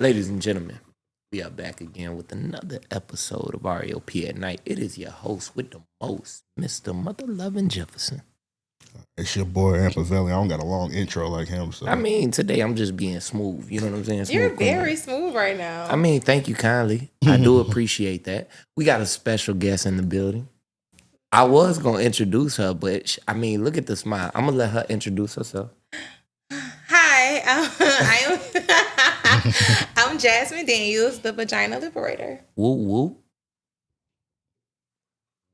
Ladies and gentlemen, we are back again with another episode of RAOP at Night. It is your host with the most, Mr. Mother Loving Jefferson. It's your boy Ampavelli. I don't got a long intro like him. So I mean, today I'm just being smooth. You know what I'm saying? Smooth, You're very smooth right now. I mean, thank you kindly. I do appreciate that. We got a special guest in the building. I was going to introduce her, but I mean, look at the smile. I'm going to let her introduce herself. Hi, I'm Jasmine Daniels, the Vagina Liberator. Whoop, whoop.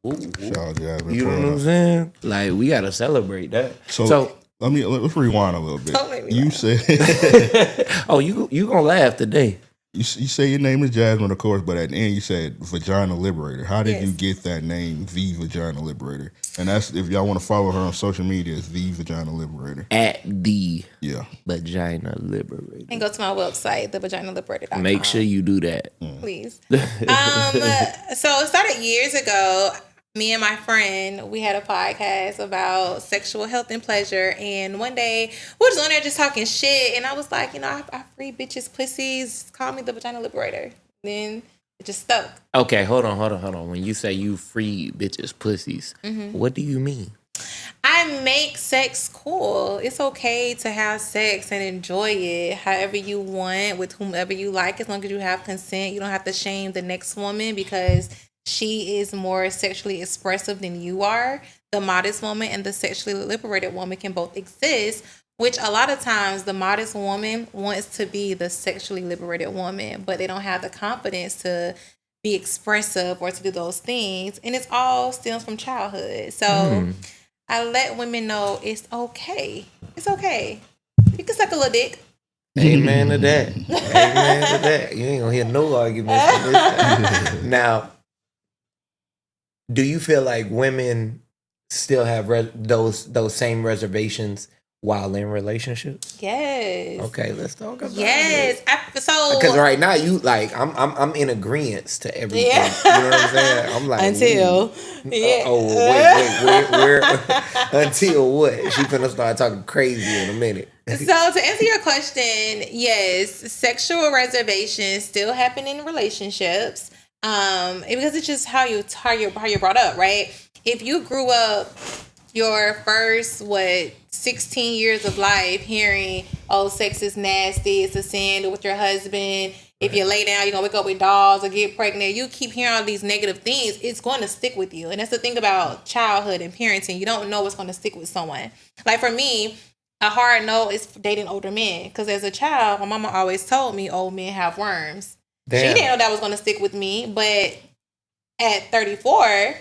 Whoop, whoop. Shout out Jasmine. You know what I'm saying? Like, we got to celebrate that. So let's rewind a little bit. Don't make me You laugh. said oh, you gonna laugh today. you say your name is Jasmine, of course, but at the end you said Vagina Liberator. How did Yes. you get that name, The Vagina Liberator? And that's, if y'all want to follow her on social media, it's The Vagina Liberator. At the Yeah. Vagina Liberator. And go to my website, thevaginaliberator.com. Make sure you do that. Please. So it started years ago. Me and my friend, we had a podcast about sexual health and pleasure. And one day, we were just on there just talking shit. And I was like, I free bitches pussies. Call me the Vagina Liberator. Then it just stuck. Okay, hold on. When you say you free bitches pussies, what do you mean? I make sex cool. It's okay to have sex and enjoy it however you want with whomever you like, as long as you have consent. You don't have to shame the next woman because she is more sexually expressive than you are. The modest woman and the sexually liberated woman can both exist, which a lot of times the modest woman wants to be the sexually liberated woman, but they don't have the confidence to be expressive or to do those things. And it's all stems from childhood. So I let women know it's okay. It's okay. You can suck a little dick. Amen to that. Amen to that. You ain't gonna hear no arguments from this. Now, do you feel like women still have those same reservations while in relationships? Yes. Okay, let's talk about Yes. it. So Because right now you like I'm in agreement to everything. Yeah. You know what I'm saying? I'm like until ooh. yeah. Oh wait, where until what? She finna start talking crazy in a minute. So to answer your question, yes, sexual reservations still happen in relationships. Because it's just how you're brought up, right? If you grew up your first 16 years of life hearing, oh, sex is nasty, it's a sin with your husband. If you lay down, you're gonna wake up with dolls or get pregnant. You keep hearing all these negative things, it's going to stick with you. And that's the thing about childhood and parenting. You don't know what's going to stick with someone. Like for me, a hard no is dating older men. Because as a child, my mama always told me old men have worms. Damn. She didn't know that was going to stick with me. But at 34,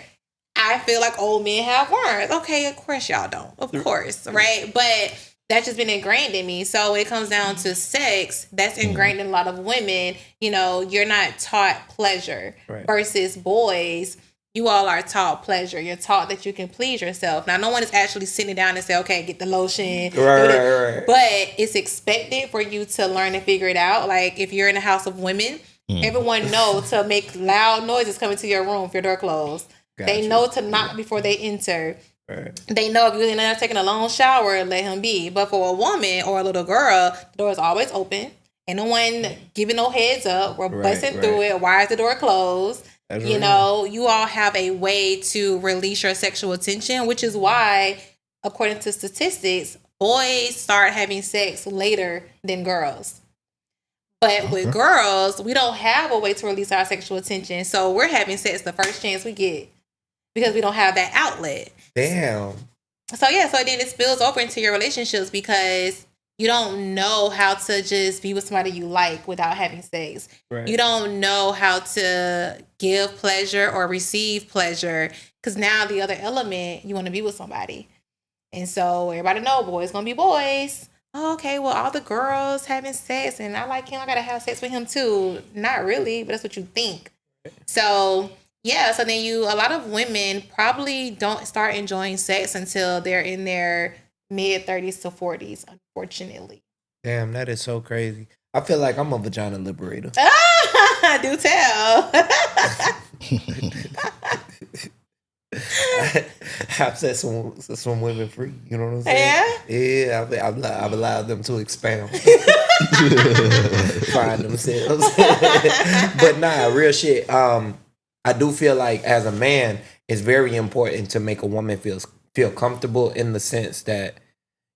I feel like old men have worms. Okay, of course y'all don't. Of course, right? But that's just been ingrained in me. So when it comes down to sex, that's ingrained in a lot of women. You're not taught pleasure versus boys. You all are taught pleasure. You're taught that you can please yourself. Now, no one is actually sitting down and say, okay, get the lotion. Right. But it's expected for you to learn and figure it out. Like if you're in a house of women, everyone knows to make loud noises coming to your room if your door closed. Gotcha. They know to knock before they enter. Right. They know if you're not taking a long shower, let him be. But for a woman or a little girl, the door is always open. Ain't no one giving no heads up. We're busting through it. Why is the door closed? That's you all have a way to release your sexual attention, which is why, according to statistics, boys start having sex later than girls. But with girls, we don't have a way to release our sexual attention. So we're having sex the first chance we get because we don't have that outlet. Damn. So then it spills over into your relationships because you don't know how to just be with somebody you like without having sex. Right. You don't know how to give pleasure or receive pleasure because now the other element, you want to be with somebody. And so everybody know boys going to be boys. Oh, okay, well, all the girls having sex and I like him, I got to have sex with him too. Not really, but that's what you think. So, so then a lot of women probably don't start enjoying sex until they're in their mid-30s to 40s, unfortunately. Damn, that is so crazy. I feel like I'm a vagina liberator. Do tell. I've set some women free. You know what I'm saying? Yeah? Yeah, I've allowed them to expound. find themselves. But nah, real shit. I do feel like as a man, it's very important to make a woman feel comfortable in the sense that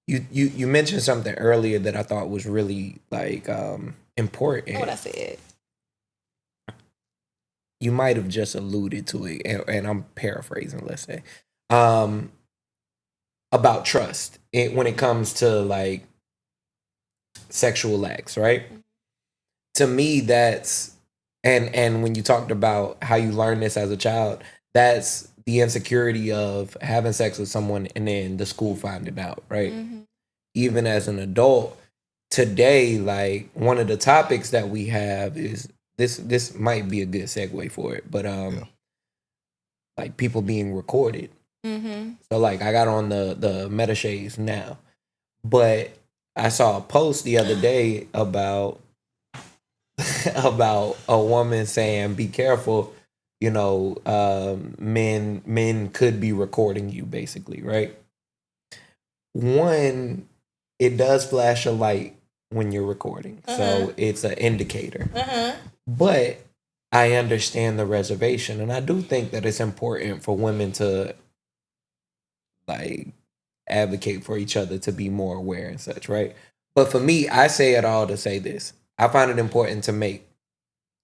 you mentioned something earlier that I thought was really like important. What I said. You might have just alluded to it, and I'm paraphrasing, let's say, about trust when it comes to like sexual acts, right? To me, that's and when you talked about how you learned this as a child, that's the insecurity of having sex with someone and then the school finding out, right? Even as an adult, today, like one of the topics that we have is this might be a good segue for it, but like people being recorded. So like I got on the meta shades now, but I saw a post the other day about a woman saying, "Be careful, you know, men could be recording you," basically, right? One, it does flash a light when you're recording, so it's an indicator. But I understand the reservation, and I do think that it's important for women to like advocate for each other to be more aware and such, right? But for me, I say it all to say this. I find it important to make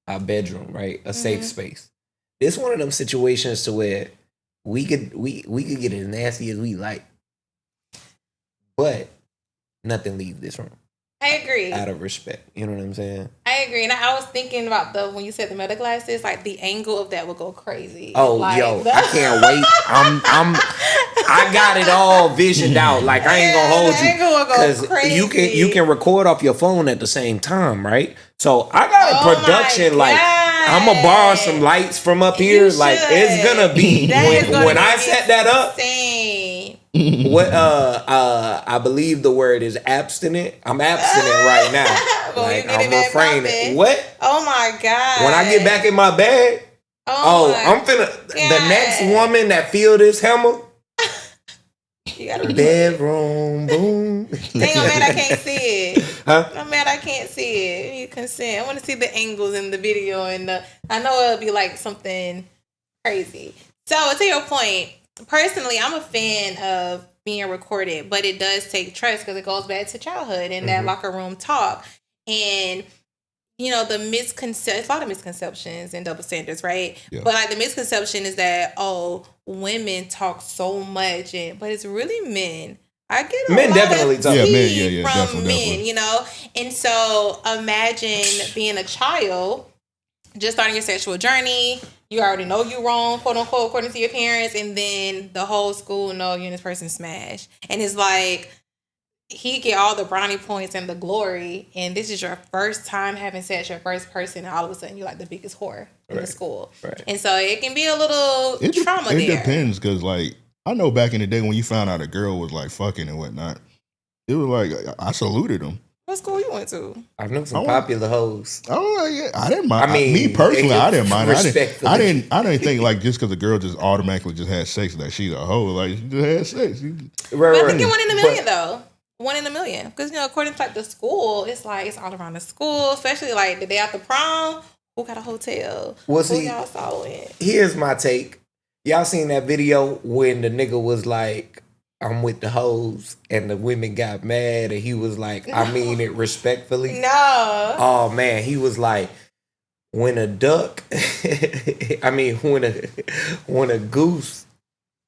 our bedroom, right, a safe space. It's one of them situations to where we could get as nasty as we like, but nothing leaves this room. I agree. Out of respect. You know what I'm saying? I agree. And I was thinking about when you said the meta glasses, like the angle of that would go crazy. Oh, like, yo, I can't wait. I got it all visioned out. Like I ain't gonna hold you because you can record off your phone at the same time, right? So I got a production like I'm gonna borrow some lights from up here. Like it's gonna be when I set that up. Insane. What I believe the word is abstinent. I'm abstinent right now. Like I'm refraining. What? Oh my god! When I get back in my bag, I'm finna the next woman that feel this hammer. Bedroom boom. Dang, I'm mad I can't see it. Huh? I'm mad I can't see it. You consent. I want to see the angles in the video, and I know it'll be like something crazy. So to your point, personally, I'm a fan of being recorded, but it does take trust because it goes back to childhood and that locker room talk. And you know, a lot of misconceptions and double standards, right? Yeah. But like the misconception is that, women talk so much, but it's really men. I get men definitely talk from men, you know? And so imagine being a child, just starting your sexual journey. You already know you're wrong, quote unquote, according to your parents. And then the whole school know you and this person smash. And it's like, he get all the brownie points and the glory, and this is your first time having sex, your first person, and all of a sudden you're like the biggest whore in the school. Right. And so it can be a little trauma there. It depends, because like I know back in the day when you found out a girl was like fucking and whatnot, it was like I saluted them. What school you went to? I know some popular hoes. Oh yeah, I didn't mind. I mean, me personally, I didn't mind. I didn't think like just because a girl just automatically just had sex that she's a hoe. Like she just had sex. But I think you're 1 in a million though. 1 in a million, because you know, according to like the school, it's like it's all around the school, especially like the day after prom. Who got a hotel? Who y'all saw it? Here's my take. Y'all seen that video when the nigga was like, "I'm with the hoes," and the women got mad, and he was like, "I mean it respectfully." No. Oh man, he was like, when a duck, when a goose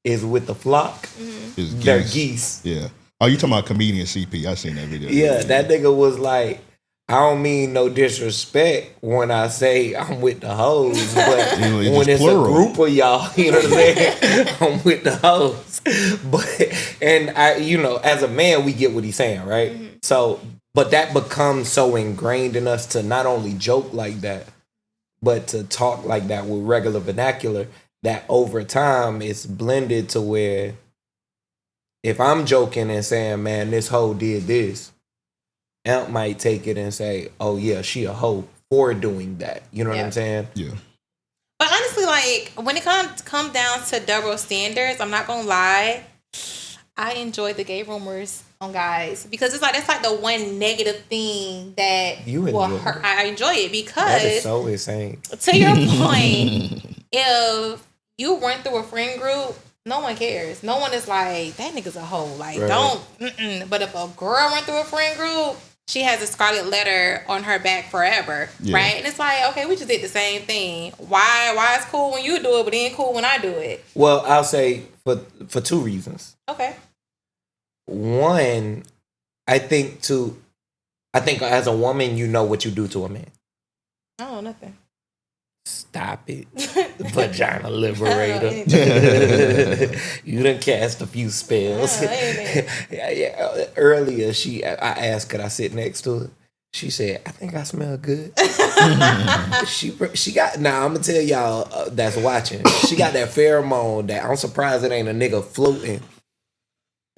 is with the flock, they're geese. Yeah. Oh, you talking about comedian CP? I seen that video. Yeah, that nigga was like, I don't mean no disrespect when I say I'm with the hoes, but when it's plural. A group of y'all, you know what I'm saying? I'm with the hoes. But, and I, you know, as a man, we get what he's saying, right? So, but that becomes so ingrained in us to not only joke like that, but to talk like that with regular vernacular, that over time it's blended to where if I'm joking and saying, man, this hoe did this, Amp might take it and say, oh yeah, she a hoe for doing that. You know what I'm saying? Yeah. But honestly, like when it come down to double standards, I'm not gonna lie, I enjoy the gay rumors on guys because it's like that's like the one negative thing that you will enjoy. Hurt. I enjoy it because that is so insane. To your point, if you run through a friend group, no one cares. No one is like that nigga's a hoe. Like don't. But if a girl run through a friend group, she has a scarlet letter on her back forever, right? And it's like, okay, we just did the same thing. Why it's cool when you do it, but it ain't cool when I do it? Well, I'll say for two reasons. Okay. One, I think as a woman, you know what you do to a man. Oh, nothing. Stop it. Vagina Liberator. You done cast a few spells. Earlier, I asked, could I sit next to her? She said, I think I smell good. she got, now I'm going to tell y'all that's watching, she got that pheromone that I'm surprised it ain't a nigga floating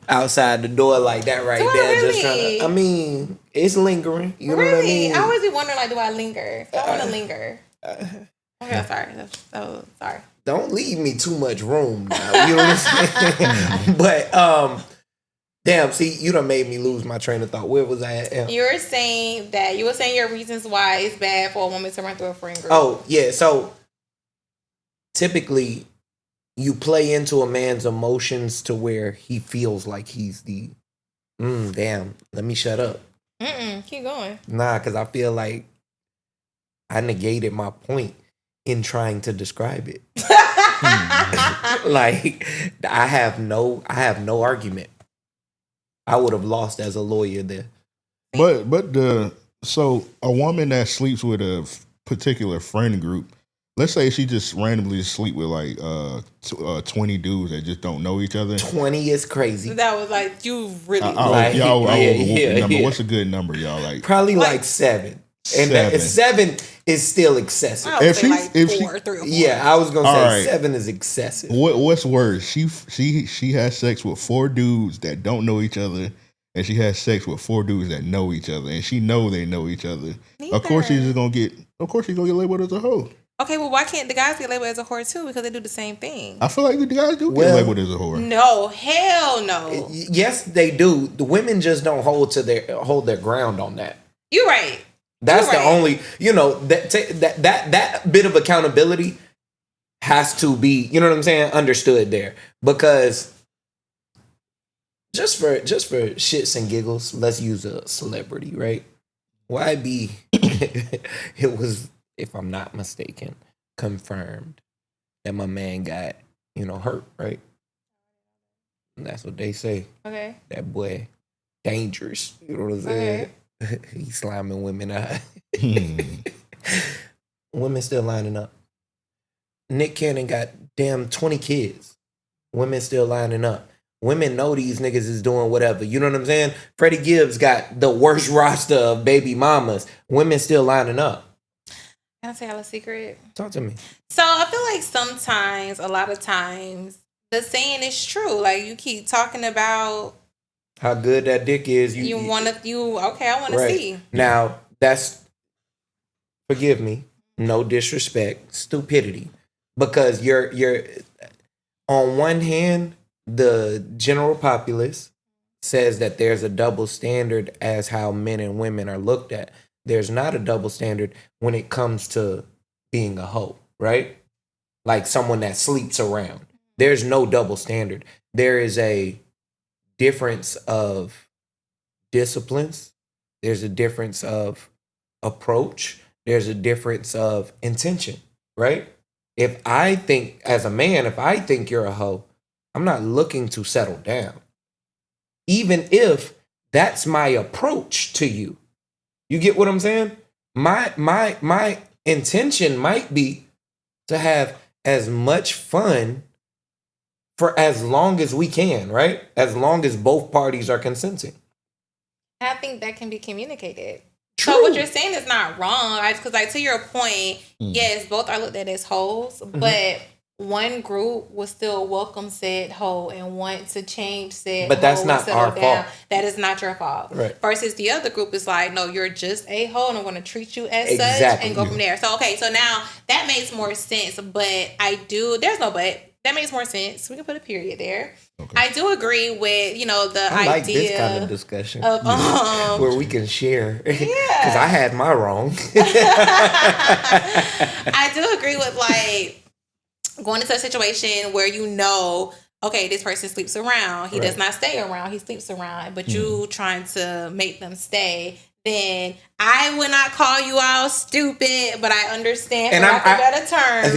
outside the door like that right there. Really? Just trying to, I mean, it's lingering. You know what I mean? I always be wondering, like, do I linger? I want to linger. Okay, sorry. So sorry. Don't leave me too much room now. You know what I'm saying? But damn, see, you done made me lose my train of thought. Where was I at? You were saying your reasons why it's bad for a woman to run through a friend group. Oh, yeah. So typically you play into a man's emotions to where he feels like he's the damn, let me shut up. Keep going. Nah, because I feel like I negated my point in trying to describe it. Like I have no argument. I would have lost as a lawyer there. But so a woman that sleeps with a particular friend group, let's say she just randomly sleep with like 20 dudes that just don't know each other. 20 is crazy. That was like you really y'all number. What's a good number, y'all? Like probably like 7. And 7 is still excessive. I would say like 3 or 4. Yeah, I was gonna say 7 is excessive. What's worse? She has sex with 4 dudes that don't know each other, and she has sex with 4 dudes that know each other, and she know they know each other. Neither. Of course she's gonna get labeled as a hoe. Okay, well, why can't the guys get labeled as a whore too? Because they do the same thing. I feel like the guys do get labeled as a whore. No, hell no. Yes, they do. The women just don't hold their ground on that. You're right. That's the only, that bit of accountability has to be, you know what I'm saying, understood there. Because just for shits and giggles, let's use a celebrity, right? YB, it was, if I'm not mistaken, confirmed that my man got, hurt, right? And that's what they say. Okay. That boy, dangerous. You know what I'm saying? Okay. He's slamming women out. Women still lining up. Nick Cannon got damn 20 kids. Women still lining up. Women know these niggas is doing whatever. You know what I'm saying? Freddie Gibbs got the worst roster of baby mamas. Women still lining up. Can I tell a secret? Talk to me. So I feel like sometimes, a lot of times, the saying is true. Like you keep talking about how good that dick is. I want to see. Now, that's, forgive me, no disrespect, stupidity. Because you're on one hand, the general populace says that there's a double standard as how men and women are looked at. There's not a double standard when it comes to being a hoe, right? Like someone that sleeps around. There's no double standard. There is a difference of disciplines. There's a difference of approach. There's a difference of intention, right? If I think, as a man, if I think you're a hoe, I'm not looking to settle down. Even if that's my approach to you. You get what I'm saying? My intention might be to have as much fun for as long as we can, right? As long as both parties are consenting. I think that can be communicated. True. So what you're saying is not wrong. Because to your point, yes, both are looked at as hoes, but one group will still welcome said hoe and want to change said but that's not our fault. That is not your fault. Right. Versus the other group is like, no, you're just a hoe and I'm going to treat you as such and go from there. So, okay, so now that makes more sense. But there's no but. That makes more sense. We can put a period there. Okay. I do agree with, the I idea like this kind of discussion of where we can share. Yeah. Because I had my wrong. I do agree with like going into a situation where okay, this person sleeps around. He does not stay around. He sleeps around. But you trying to make them stay. Then I would not call you all stupid, but I understand for lack of better terms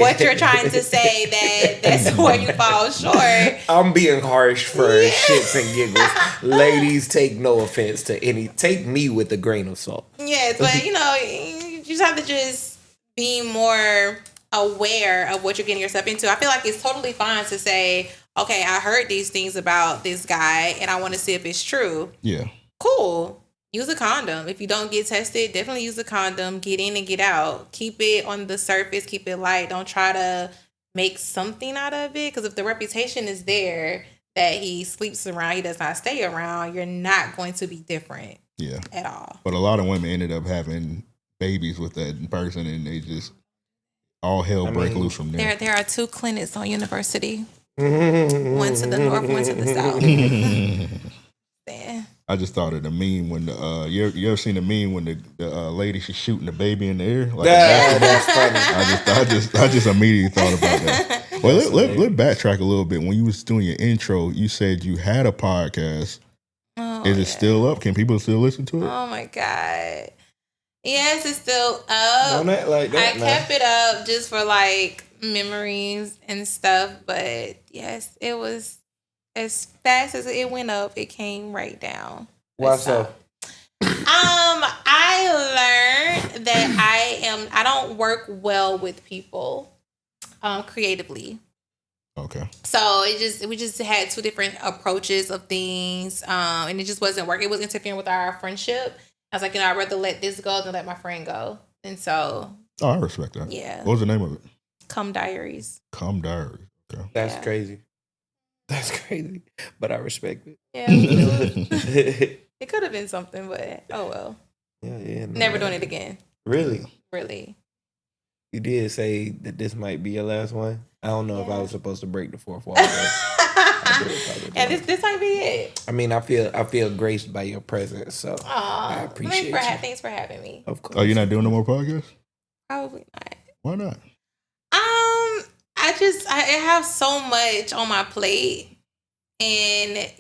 what you're trying to say, that's where you fall short. I'm being harsh for shits and giggles. Ladies, take no offense to take me with a grain of salt. Yes, but you just have to just be more aware of what you're getting yourself into. I feel like it's totally fine to say, okay, I heard these things about this guy and I want to see if it's true. Yeah. Cool. Use a condom. If you don't get tested, definitely use a condom. Get in and get out. Keep it on the surface. Keep it light. Don't try to make something out of it. Because if the reputation is there that he sleeps around, he does not stay around, you're not going to be different. Yeah. At all. But a lot of women ended up having babies with that person, and they just all hell break loose from there. There are 2 clinics on University. One to the north, one to the south. I just thought of the meme when you ever seen the meme when the lady she's shooting the baby in the air? Like that's funny. I just immediately thought about that. Well, let backtrack a little bit. When you was doing your intro, you said you had a podcast. Is it still up? Can people still listen to it? Oh my God. Yes, it's still up. Don't act like that. I kept it up just for like memories and stuff, but yes, it was as fast as it went up, it came right down. Why so? I learned that I don't work well with people creatively. Okay. So we just had 2 different approaches of things, and it just wasn't working. It was interfering with our friendship. I was like, I'd rather let this go than let my friend go. And so. Oh, I respect that. Yeah. What was the name of it? Come Diaries. Come Diaries. Okay. That's crazy. That's crazy. But I respect it. Yeah. It could have been something, but oh well. Yeah. Never doing it again. Really? Really. You did say that this might be your last one. I don't know if I was supposed to break the fourth wall. Yeah, this might be it. I mean, I feel graced by your presence, so I appreciate you. Thanks for having me. Of course. Oh, you're not doing no more podcasts? Probably not. Why not? I have so much on my plate, and it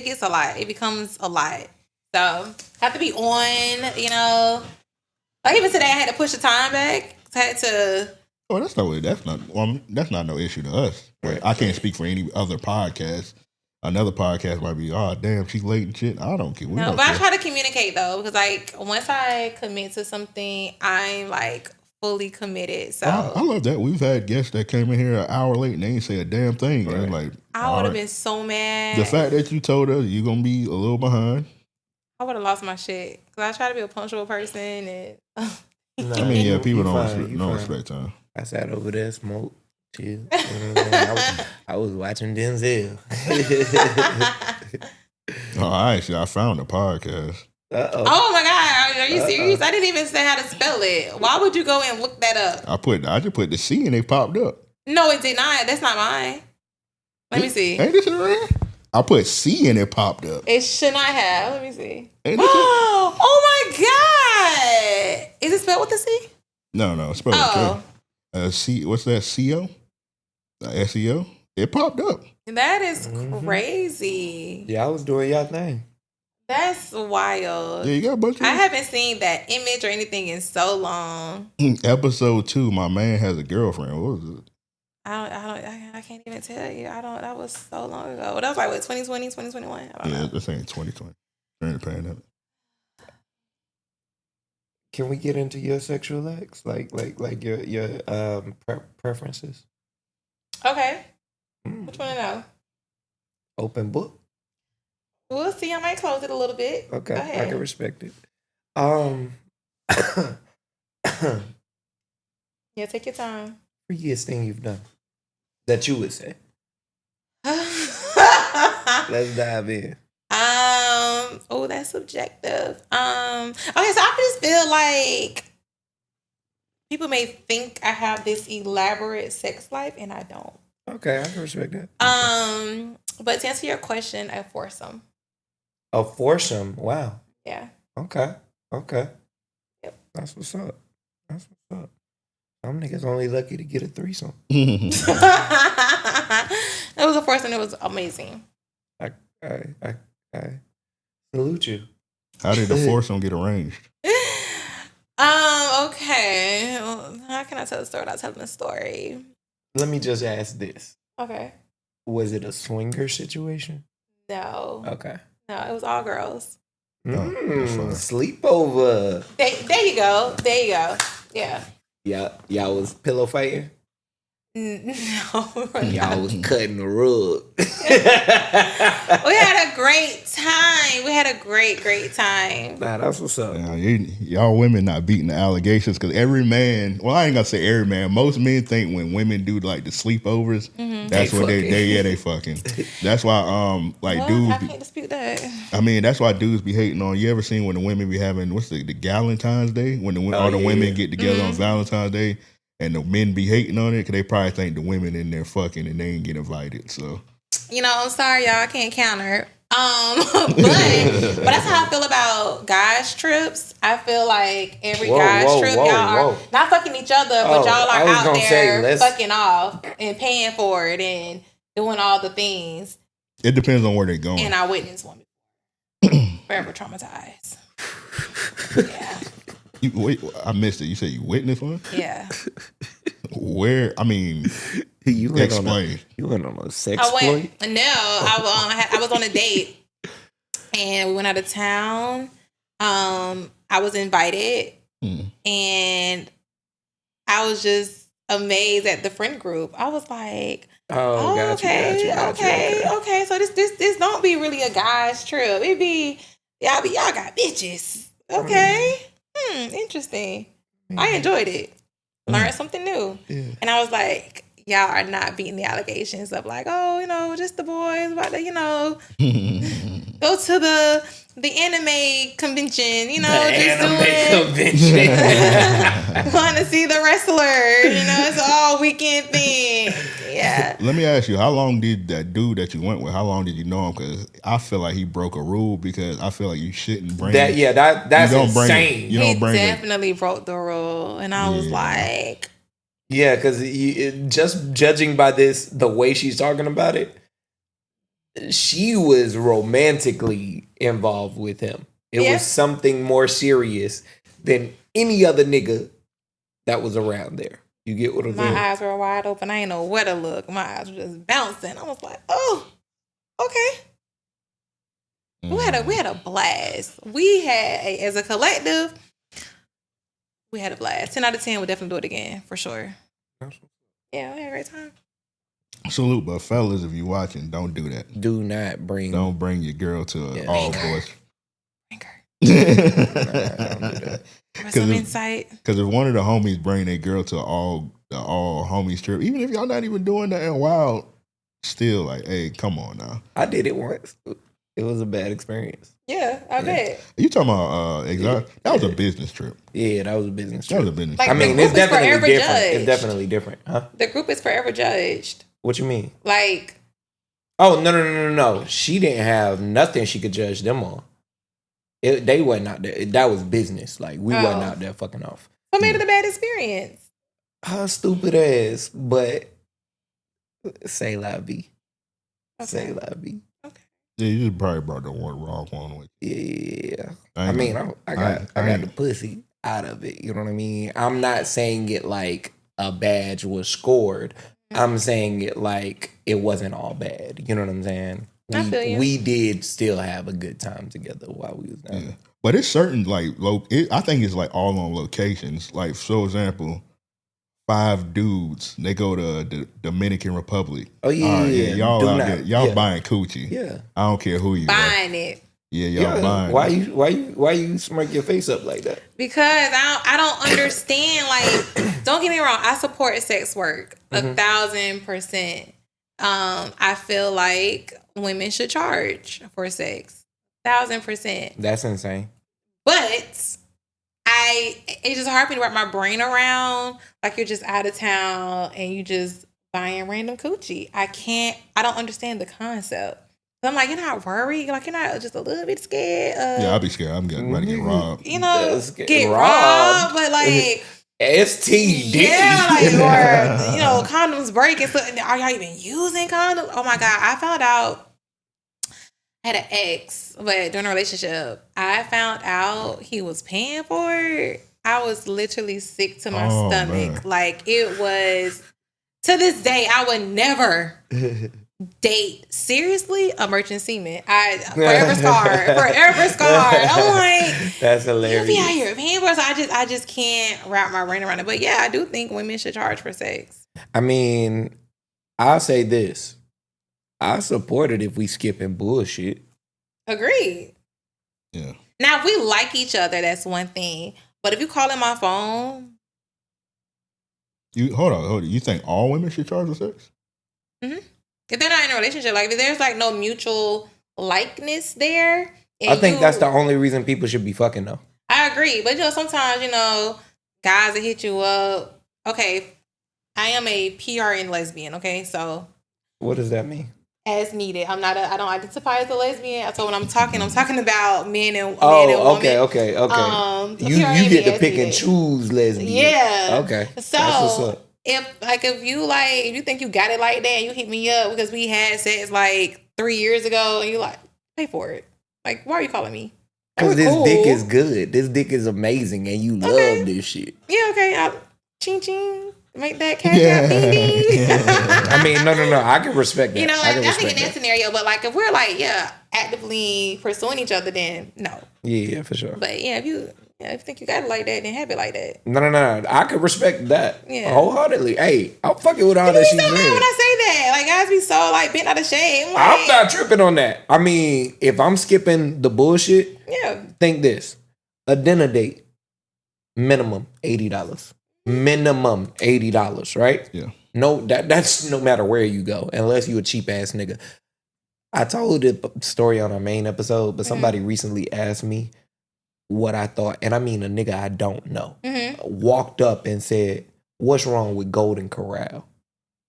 gets a lot. It becomes a lot. So have to be on. Like even today, I had to push the time back. I had to. Oh, that's not no issue to us. Right. I can't speak for any other podcast. Another podcast might be, oh damn, she's late and shit. I don't care. No, but I try to communicate though, because like once I commit to something, I'm like fully committed. So I love that. We've had guests that came in here an hour late and they ain't say a damn thing. Right. Like I would have been so mad. The fact that you told us you're gonna be a little behind, I would have lost my shit because I try to be a punctual person and. I mean, yeah, people don't respect time. I sat over there, smoked, chill. I was watching Denzel. I found a podcast. Uh-oh. Oh my God, are you serious? I didn't even say how to spell it. Why would you go and look that up? I just put the C and it popped up. No, it did not. That's not mine. Let me see. Ain't this right? I put C and it popped up. It should not have. Let me see. Oh my God. Is it spelled with a C? No, it's spelled with K. C. What's that? CO? SEO? It popped up. That is crazy. Yeah, I was doing y'all thing. That's wild. Yeah, you got a bunch of I haven't seen that image or anything in so long. Episode 2, my man has a girlfriend. What was it? I can't even tell you. That was so long ago. That was like what, 2020, 2021? I don't know. This ain't 2020. During the pandemic. Can we get into your sexual acts? Like your preferences? Okay. Which one to know? Open book. We'll see. I might close it a little bit. Okay, I can respect it. Yeah, take your time. Freakiest thing you've done that you would say. Let's dive in. Oh, that's subjective. Okay, so I just feel like people may think I have this elaborate sex life, and I don't. Okay, I can respect that. But to answer your question, a foursome. A foursome. Wow. Yeah. Okay. Yep. That's what's up. Some niggas only lucky to get a threesome. It was a foursome. It was amazing. I salute you. How did the foursome get arranged? Okay. Well, how can I tell the story without telling the story? Let me just ask this. Okay. Was it a swinger situation? No. Okay. No, it was all girls. Sleepover. There you go. Yeah. Y'all was pillow fighting? No. Y'all was cutting the rug. We had a great time. We had a great time. Nah, that's what's up. Y'all women not beating the allegations because every man, well, I ain't gonna say every man, most men think when women do like the sleepovers, that's when they fucking. That's why dudes. I can't dispute that. I mean, that's why dudes be hating on. You ever seen when the women be having what's the Galentine's Day when all the women get together on Valentine's Day? And the men be hating on it because they probably think the women in there fucking and they ain't get invited. So, I'm sorry, y'all. I can't counter. But that's how I feel about guys' trips. I feel like every guys' trip, y'all are not fucking each other, but y'all are out there fucking off and paying for it and doing all the things. It depends on where they're going. And I witnessed one forever traumatized. Yeah. Wait, I missed it. You said you witnessed one? Yeah. Where? I mean, you explain. You went on a sex exploit? I was on a date, and we went out of town. I was invited, and I was just amazed at the friend group. I was like, got you. So this don't be really a guy's trip. It be y'all got bitches. Okay. Interesting. I enjoyed it. Learned something new. Yeah. And I was like, y'all are not beating the allegations of like, just the boys about to, go to the anime convention, want to see the wrestler, it's all weekend thing. Yeah. Let me ask you, how long did that dude that you went with, how long did you know him? Because I feel like he broke a rule because I feel like you shouldn't bring that. Yeah, that's insane. He definitely broke the rule. And I was like... Yeah, because just judging by the way she's talking about it, she was romantically involved with him. It was something more serious than any other nigga that was around there. You get what I'm saying? My eyes were wide open. I ain't know where to look. My eyes were just bouncing. I was like, oh, okay. We had a blast. We had, as a collective, we had a blast. 10 out of 10 would definitely do it again, for sure. Yeah, we had a great time. Salute, but fellas, if you're watching, don't do that. Don't bring your girl to an all boys. Bring her. For some insight. Because if one of the homies bring their girl to all homies trip, even if y'all not even doing that in wild, still like, hey, come on now. I did it once. It was a bad experience. Yeah, I bet. You talking about exotic? That was a business trip. Yeah, that was a business trip. Like, it's definitely different. Judged. It's definitely different, huh? The group is forever judged. What you mean? Like, oh no! She didn't have nothing she could judge them on. They wasn't out there. That was business. Like we wasn't out there fucking off. What made it a bad experience? Her stupid ass, but say la vie. Okay. Say la vie. Okay. Yeah, you just probably brought the wrong one with you. Yeah. I got the pussy out of it. You know what I mean? I'm not saying it like a badge was scored. I'm saying it like it wasn't all bad. You know what I'm saying? I feel you. We did still have a good time together while we was down there. But it's certain like I think it's like all on locations. Like for example, 5 dudes, they go to the Dominican Republic. Oh yeah, y'all out there, y'all buying coochie. Yeah, I don't care who you buying it. Yeah, y'all buying. Why you smirk your face up like that? Because I don't understand. Like, don't get me wrong. I support sex work 1,000%. I feel like women should charge for sex 1,000%. That's insane. But it's just hard for me to wrap my brain around. Like, you're just out of town and you just buying random coochie. I don't understand the concept. So I'm like, you're not worried? Like, you're not just a little bit scared? Yeah, I'll be scared. I'm about to get robbed. You know, Let's get robbed, but like... STD. Yeah, like, or, you know, condoms break and stuff. Are y'all even using condoms? Oh my God. I found out, I had an ex, but during a relationship, I found out he was paying for it. I was literally sick to my stomach. Man. Like, it was, to this day, I would never date, seriously, a merchant semen. Forever scarred. I'm like, that's hilarious. you be out here paying for it. So I just can't wrap my brain around it. But yeah, I do think women should charge for sex. I mean, I'll say this. I support it if we skipping bullshit. Agreed. Yeah. Now, if we like each other, that's one thing. But if you call in my phone... Hold on. You think all women should charge for sex? Mm-hmm. If they're not in a relationship, like if there's like no mutual likeness there. I think that's the only reason people should be fucking though. I agree. But you know, sometimes, you know, guys that hit you up. Okay, I am a PRN lesbian, okay? So what does that mean? As needed. I don't identify as a lesbian. So when I'm talking about men and women. Okay. You get to pick needed. And choose lesbian. Yeah. Okay. So that's what's up. If you think you got it like that and you hit me up because we had sex like 3 years ago and you like, pay for it. Like, why are you calling me? Because this dick is good. This dick is amazing and you love this shit. Yeah, okay. Ching ching. Make that cash out. Ding ding. I mean, no. I can respect that. You know, I think in that scenario, but like if we're like, actively pursuing each other, then no. Yeah, for sure. But yeah, if you think you got it like that, then have it like that. No. I can respect that. Yeah. Wholeheartedly. Hey, I'm fucking with all that she's saying. When I say that, like guys be so like bent out of shape. I'm not tripping on that. I mean, if I'm skipping the bullshit, think this: a dinner date, minimum $80. Minimum $80, right? Yeah. No, that's no matter where you go, unless you a cheap ass nigga. I told the story on our main episode, but somebody recently asked me what I thought, and I mean a nigga I don't know, walked up and said, "What's wrong with Golden Corral?"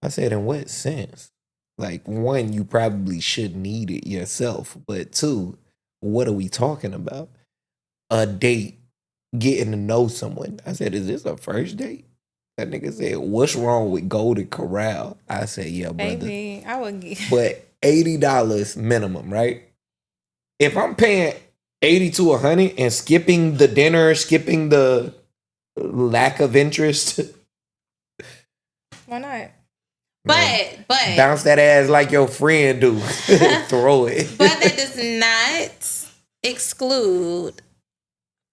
I said, "In what sense? Like, one, you probably should need it yourself, but two, what are we talking about? A date, getting to know someone." I said, "Is this a first date?" That nigga said, "What's wrong with Golden Corral?" I said, "Yeah, brother." Baby, I would get. But $80 minimum, right? If I'm paying $80 to $100 and skipping the dinner, skipping the lack of interest, why not? But bounce that ass like your friend do. Throw it. But that does not exclude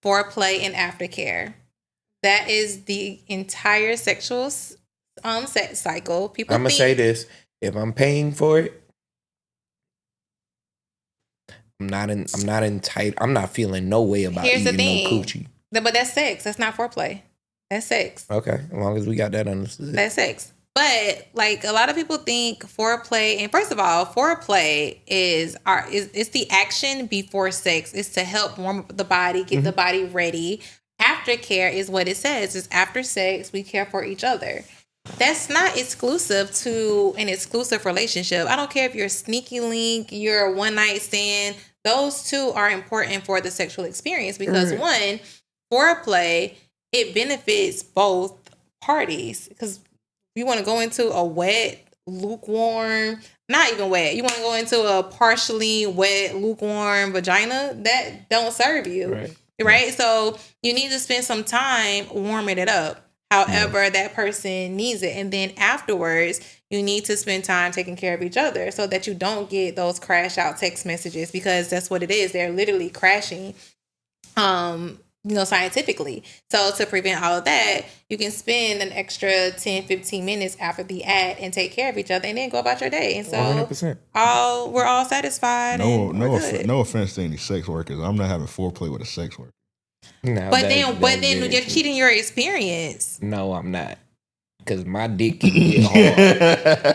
foreplay and aftercare. That is the entire sexual sex cycle. People. I'm gonna say this: if I'm paying for it, I'm not entitled. I'm not feeling no way about eating no coochie. But that's sex. That's not foreplay. That's sex. Okay, as long as we got that understood. That's sex. But like a lot of people think foreplay, and first of all, foreplay is the action before sex. It's to help warm up the body, get the body ready. Aftercare is what it says. It's after sex, we care for each other. That's not exclusive to an exclusive relationship. I don't care if you're a sneaky link, you're a one night stand. Those two are important for the sexual experience because one, foreplay, it benefits both parties. Because you want to go into a wet, lukewarm, not even wet. You want to go into a partially wet, lukewarm vagina that don't serve you. Right? So you need to spend some time warming it up. However, that person needs it. And then afterwards, you need to spend time taking care of each other so that you don't get those crash out text messages because that's what it is. They're literally crashing, scientifically. So to prevent all of that, you can spend an extra 10, 15 minutes after the act and take care of each other and then go about your day. And so 100%. We're all satisfied. No offense to any sex workers. I'm not having foreplay with a sex worker. No, but then you're cheating your experience. No, I'm not. Cause my dick can get hard.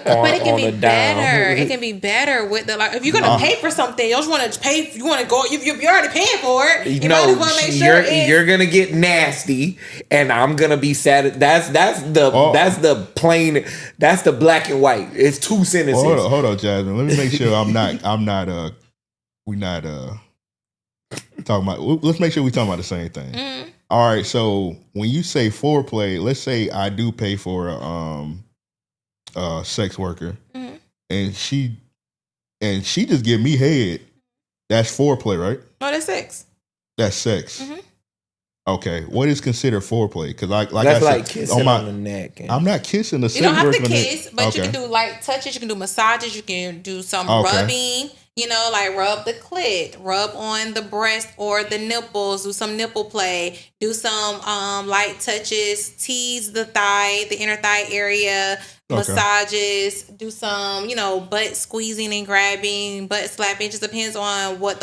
But it can be better. It can be better with the if you're gonna pay for something, you just want to pay. You want to go. You're already paying for it. You might as well make sure you're gonna get nasty, and I'm gonna be sad. That's the plain. That's the black and white. It's two sentences. Hold on, Jasmine. Let me make sure we're not talking about. Let's make sure we're talking about the same thing. Mm-hmm. All right, so when you say foreplay, let's say I do pay for a sex worker, mm-hmm. and she just give me head. That's foreplay, right? No, that's sex. That's sex. Mm-hmm. Okay, what is considered foreplay? Because that's I said, like kissing on the neck. I'm not kissing the sex worker. You don't have to kiss, but you can do light touches. You can do massages. You can do some rubbing. You know, like rub the clit, rub on the breast or the nipples, do some nipple play, do some light touches, tease the thigh, the inner thigh area, massages, do some, butt squeezing and grabbing, butt slapping. It just depends on what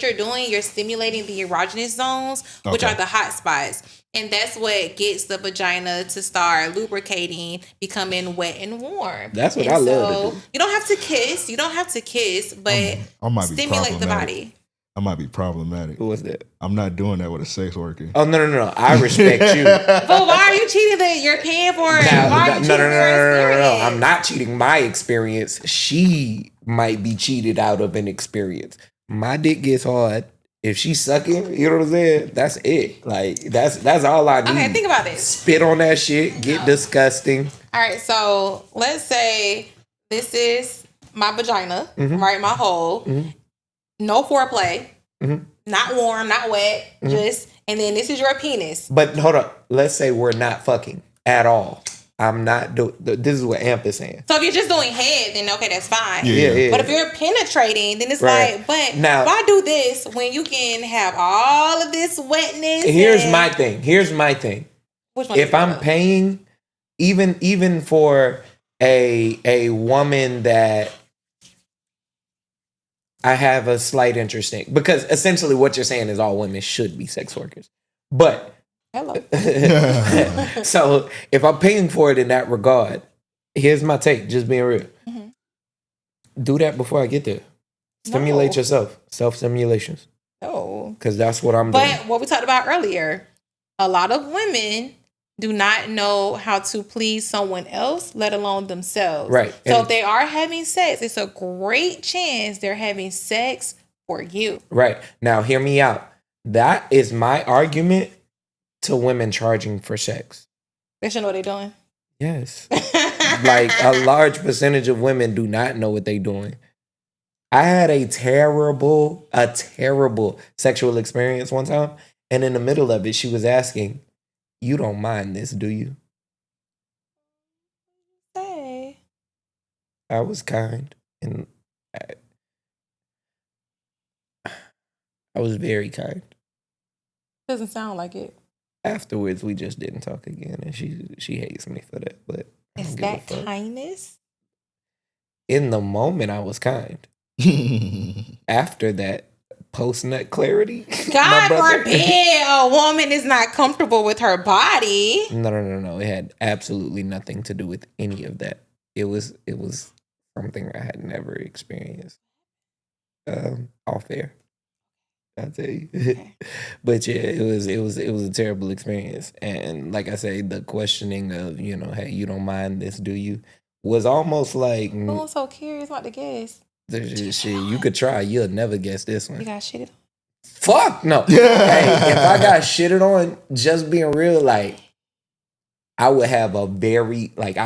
you're doing. You're stimulating the erogenous zones, which are the hot spots. And that's what gets the vagina to start lubricating, becoming wet and warm. That's what I love to do. You don't have to kiss, but stimulate the body. I might be problematic. Who was that? I'm not doing that with a sex worker. Oh, no. I respect you. But why are you cheating that you're paying for it? No. I'm not cheating my experience. She might be cheated out of an experience. My dick gets hard. If she's sucking, you know what I'm saying? That's it. Like, that's all I need. Okay, think about this. Spit on that shit. Get disgusting. All right, so let's say this is my vagina, mm-hmm. right? My hole. Mm-hmm. No foreplay. Mm-hmm. Not warm, not wet. Mm-hmm. And then this is your penis. But hold up. Let's say we're not fucking at all. I'm not doing. This is what Amp is saying. So if you're just doing head, then okay, that's fine. Yeah. But if you're penetrating, then it's like, but now, why do this when you can have all of this wetness? Here's my thing. Which one? If I'm paying, even for a woman that I have a slight interest in, because essentially what you're saying is all women should be sex workers, but. Hello. So if I'm paying for it in that regard, here's my take, just being real. Mm-hmm. Do that before I get there. Stimulate yourself. Self-stimulations. No. Because that's what I'm doing. But what we talked about earlier, a lot of women do not know how to please someone else, let alone themselves. Right. So if they are having sex, it's a great chance they're having sex for you. Right. Now, hear me out. That is my argument to women charging for sex. They should know what they're doing. Yes. Like a large percentage of women do not know what they're doing. I had a terrible sexual experience one time. And in the middle of it, she was asking, "You don't mind this, do you?" Hey. I was kind. And I was very kind. Doesn't sound like it. Afterwards, we just didn't talk again, and she hates me for that. But is that kindness? In the moment, I was kind. After that, post-nut clarity. God forbid a woman is not comfortable with her body. No. It had absolutely nothing to do with any of that. It was something I had never experienced. All fair. I'll tell you. Okay. But yeah, it was a terrible experience. And like I say, the questioning of, hey, you don't mind this, do you? Was almost like, I'm so curious about the guess. Shit, you could try. You'll never guess this one. You got shitted on? Fuck no. Hey, if I got shitted on, just being real, like, I would have I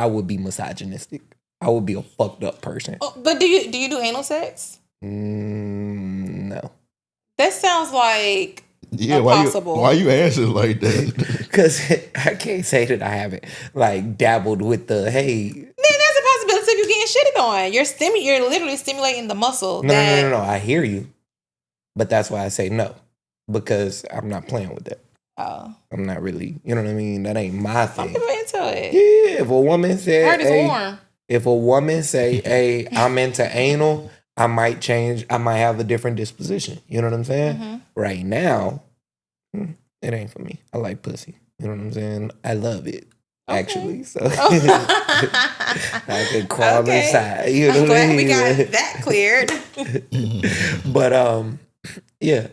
would be misogynistic. I would be a fucked up person. Oh, but do you do anal sex? No. That sounds like impossible. Why you answer like that? Because I can't say that I haven't dabbled with the hey. Then that's a possibility if you're getting shitted on. You're literally stimulating the muscle. No. I hear you, but that's why I say no, because I'm not playing with that. Oh. I'm not really. You know what I mean? That ain't my thing. I'm into it. Yeah. If a woman said, heart is warm. If a woman say, "Hey, I'm into anal," I might change. I might have a different disposition. You know what I'm saying? Mm-hmm. Right now, it ain't for me. I like pussy. You know what I'm saying? I love it. actually. So I could crawl inside. You know I'm what I glad mean? we got that cleared. But yeah.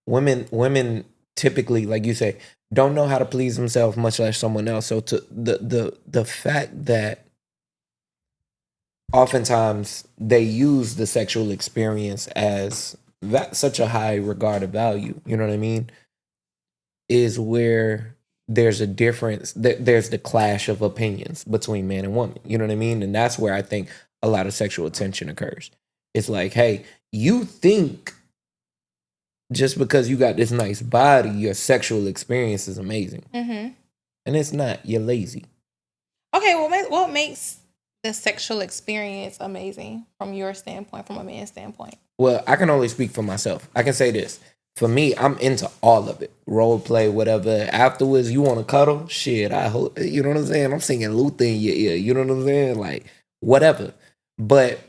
Women typically, like you say, don't know how to please themselves, much less someone else. So to the fact that oftentimes they use the sexual experience as that such a high regarded value, you know what I mean, is where there's a difference. There's the clash of opinions between man and woman. You know what I mean? And that's where I think a lot of sexual tension occurs. It's like, hey, you think just because you got this nice body, your sexual experience is amazing. Mm-hmm. And it's not. You're lazy. Okay, well, what makes the sexual experience amazing from your standpoint, from a man's standpoint? Well, I can only speak for myself. I can say this. For me, I'm into all of it. Role play, whatever. Afterwards, you want to cuddle? Shit, I hope. You know what I'm saying? I'm singing Luther in your ear. You know what I'm saying? Like, whatever. But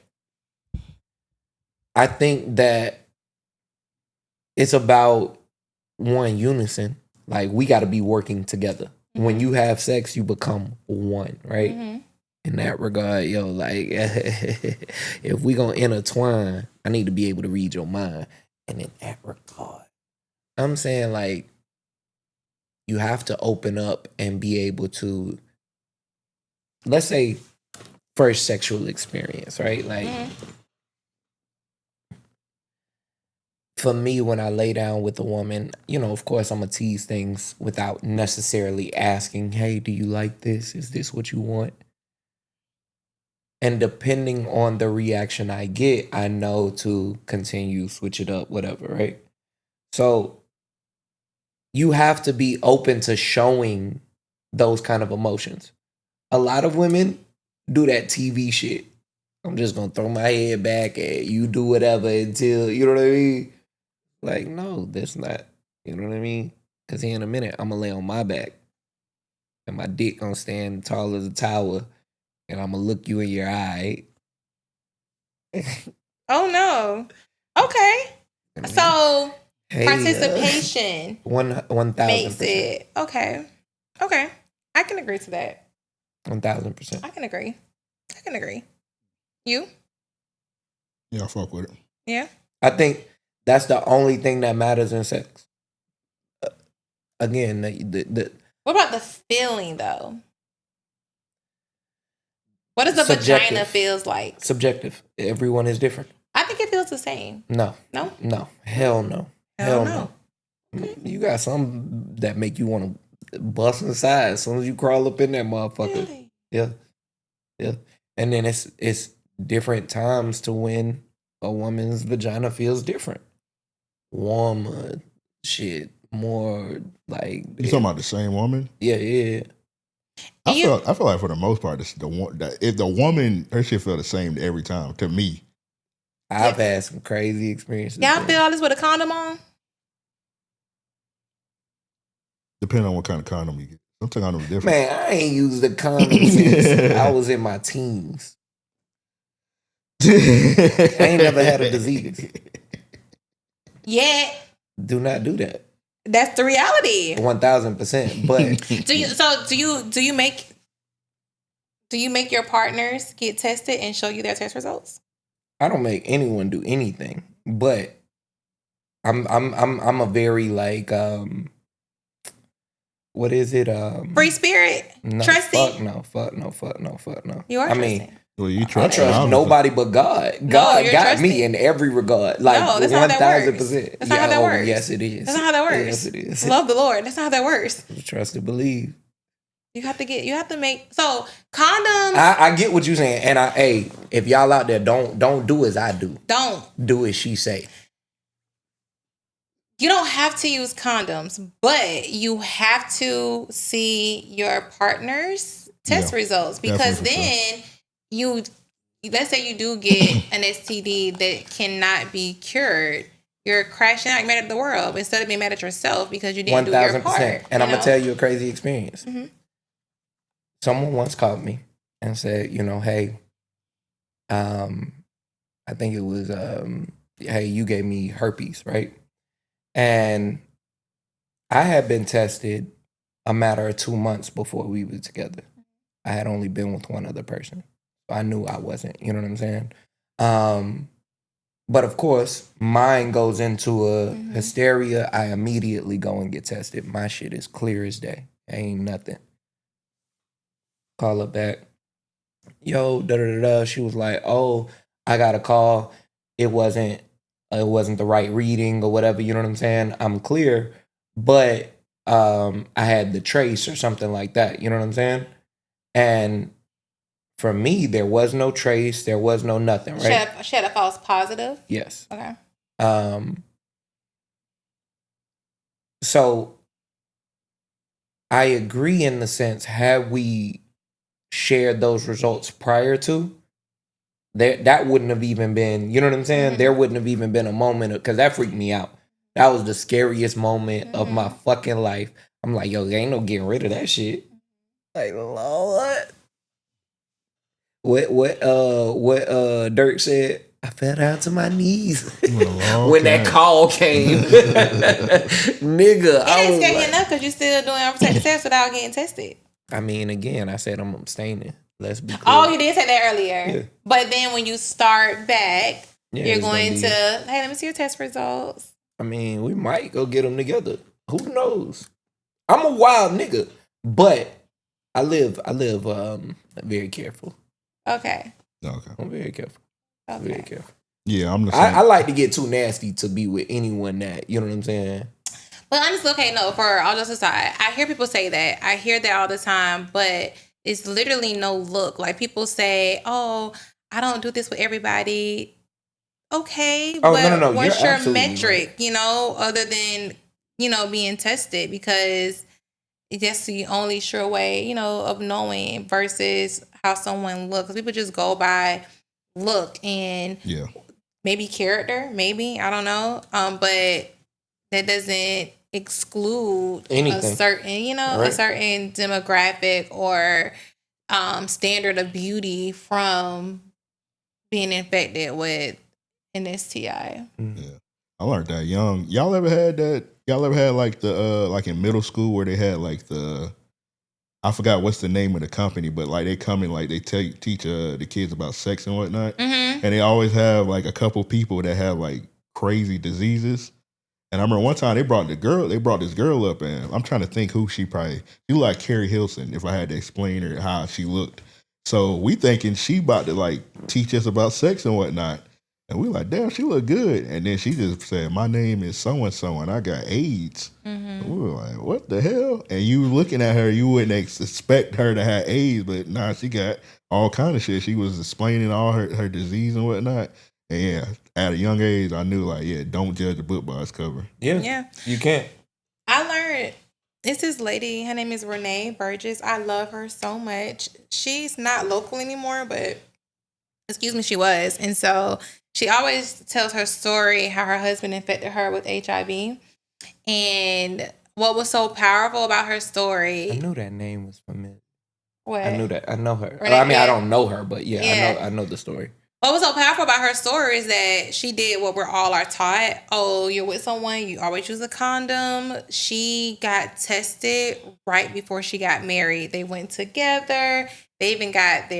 I think that it's about one unison. Like, we got to be working together. Mm-hmm. When you have sex, you become one, right? Mm-hmm. In that regard, yo, like, if we gonna intertwine, I need to be able to read your mind. And in that regard, I'm saying, like, you have to open up and be able to, let's say, first sexual experience, right? Like, for me, when I lay down with a woman, you know, of course, I'm gonna tease things without necessarily asking, hey, do you like this? Is this what you want? And depending on the reaction I get, I know to continue, switch it up, whatever, right? So you have to be open to showing those kind of emotions. A lot of women do that TV shit. I'm just going to throw my head back and you do whatever until, you know what I mean? Like, no, that's not, you know what I mean? Because here in a minute, I'm going to lay on my back and my dick going to stand tall as a tower and I'm going to look you in your eye. Oh, no. Okay. So, participation 1,000% makes it. Okay. I can agree to that. 1,000%. I can agree. You? Yeah, I fuck with it. Yeah? I think that's the only thing that matters in sex. Again, what about the feeling, though? What does the vagina feels like? Subjective. Everyone is different. I think it feels the same. No. No? No. Hell no. Hell no. Okay. You got some that make you want to bust inside as soon as you crawl up in that motherfucker. Really? Yeah. And then it's different times to when a woman's vagina feels different. Warmer, shit, more like. You talking about the same woman? Yeah. I feel like for the most part, it's the one that if the woman, her shit feel the same every time. To me, I've had some crazy experiences. Y'all feel all this with a condom on? Depending on what kind of condom you get. Some condoms different. Man, I ain't used a condom since I was in my teens. I ain't never had a disease. Yeah. Do not do that. That's the reality. 1,000%. But do you make your partners get tested and show you their test results? I don't make anyone do anything. But I'm a very like what is it? Free spirit? No, Trusting? Fuck no. You are trusting. Well, you I trust nobody but God. God got trusting me in every regard. Like, no, that's not how that works. 1,000%. That's not how that works. Yes, it is. That's not how that works. Yes, it is. Love the Lord. That's not how that works. Trust and believe. You have to make, so condoms. I get what you're saying. And if y'all out there, don't do as I do. Don't. Do as she say. You don't have to use condoms, but you have to see your partner's test results, because then let's say you do get an STD that cannot be cured. You're crashing out, mad at the world instead of being mad at yourself because you didn't do your part. And I'm going to tell you a crazy experience. Mm-hmm. Someone once called me and said, hey, I think it was, hey, you gave me herpes, right? And I had been tested a matter of 2 months before we were together. I had only been with one other person. I knew I wasn't, you know what I'm saying? But of course, mine goes into a hysteria. I immediately go and get tested. My shit is clear as day. Ain't nothing. Call her back. Yo, da-da-da-da. She was like, oh, I got a call. It wasn't the right reading or whatever, you know what I'm saying? I'm clear, but I had the trace or something like that, you know what I'm saying? And for me, there was no trace, there was no nothing, right? She had a false positive? Yes. Okay. So I agree in the sense, had we shared those results prior to, that wouldn't have even been, you know what I'm saying? There wouldn't have even been a moment, because that freaked me out. That was the scariest moment of my fucking life. I'm like, yo, there ain't no getting rid of that shit. Like, Lord. What Dirk said, I fell down to my knees when that call came. Nigga, It ain't scary enough because you still doing unprotected sex without getting tested. I mean, again, I said I'm abstaining. Let's be clear. Oh, you did say that earlier. Yeah. But then when you start back, you're going to, hey, let me see your test results. I mean, we might go get them together. Who knows? I'm a wild nigga, but I live very careful. Okay. I'm very careful. Okay. Very careful. Yeah, I'm the same. I like to get too nasty to be with anyone that, you know what I'm saying? But honestly, okay, no, for all jokes aside, I hear people say that. I hear that all the time, but it's literally no look. Like people say, oh, I don't do this with everybody. Okay, but no. What's You're your metric, right. you know, other than, you know, being tested? Because that's the only sure way, you know, of knowing versus how someone looks. People just go by look and maybe character, maybe, I don't know. But that doesn't exclude anything. A certain, you know, a certain demographic or standard of beauty from being infected with an STI. Yeah, I learned that young. Y'all ever had that? Y'all ever had like the like in middle school where they had like the, I forgot what's the name of the company, but like they come in like they teach the kids about sex and whatnot, and they always have like a couple people that have like crazy diseases. And I remember one time they brought this girl up, and I'm trying to think who she looked like Carrie Hilson, if I had to explain her how she looked. So we thinking she about to like teach us about sex and whatnot. And we like, damn, she look good. And then she just said, my name is so-and-so and I got AIDS. And we were like, what the hell? And you looking at her, you wouldn't expect her to have AIDS, but nah, she got all kind of shit. She was explaining all her disease and whatnot. And yeah, at a young age, I knew like, yeah, don't judge a book by its cover. Yeah. You can't. I learned, it's this lady, her name is Renee Burgess. I love her so much. She's not local anymore, but she was. And so she always tells her story, how her husband infected her with HIV. And what was so powerful about her story. I knew that name was familiar. What? I knew that. I know her. Renee, I mean, I don't know her, but I know the story. What was so powerful about her story is that she did what we're all are taught. Oh, you're with someone, you always use a condom. She got tested right before she got married. They went together. They even got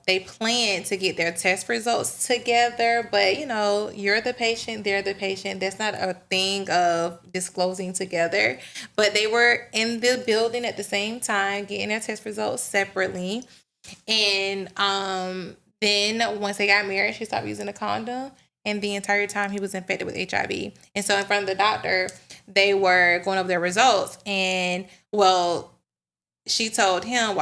they planned to get their test results together. But, you know, you're the patient, they're the patient. That's not a thing of disclosing together. But they were in the building at the same time, getting their test results separately. And then once they got married, she stopped using a condom. And the entire time he was infected with HIV. And so in front of the doctor, they were going over their results. And, she told him,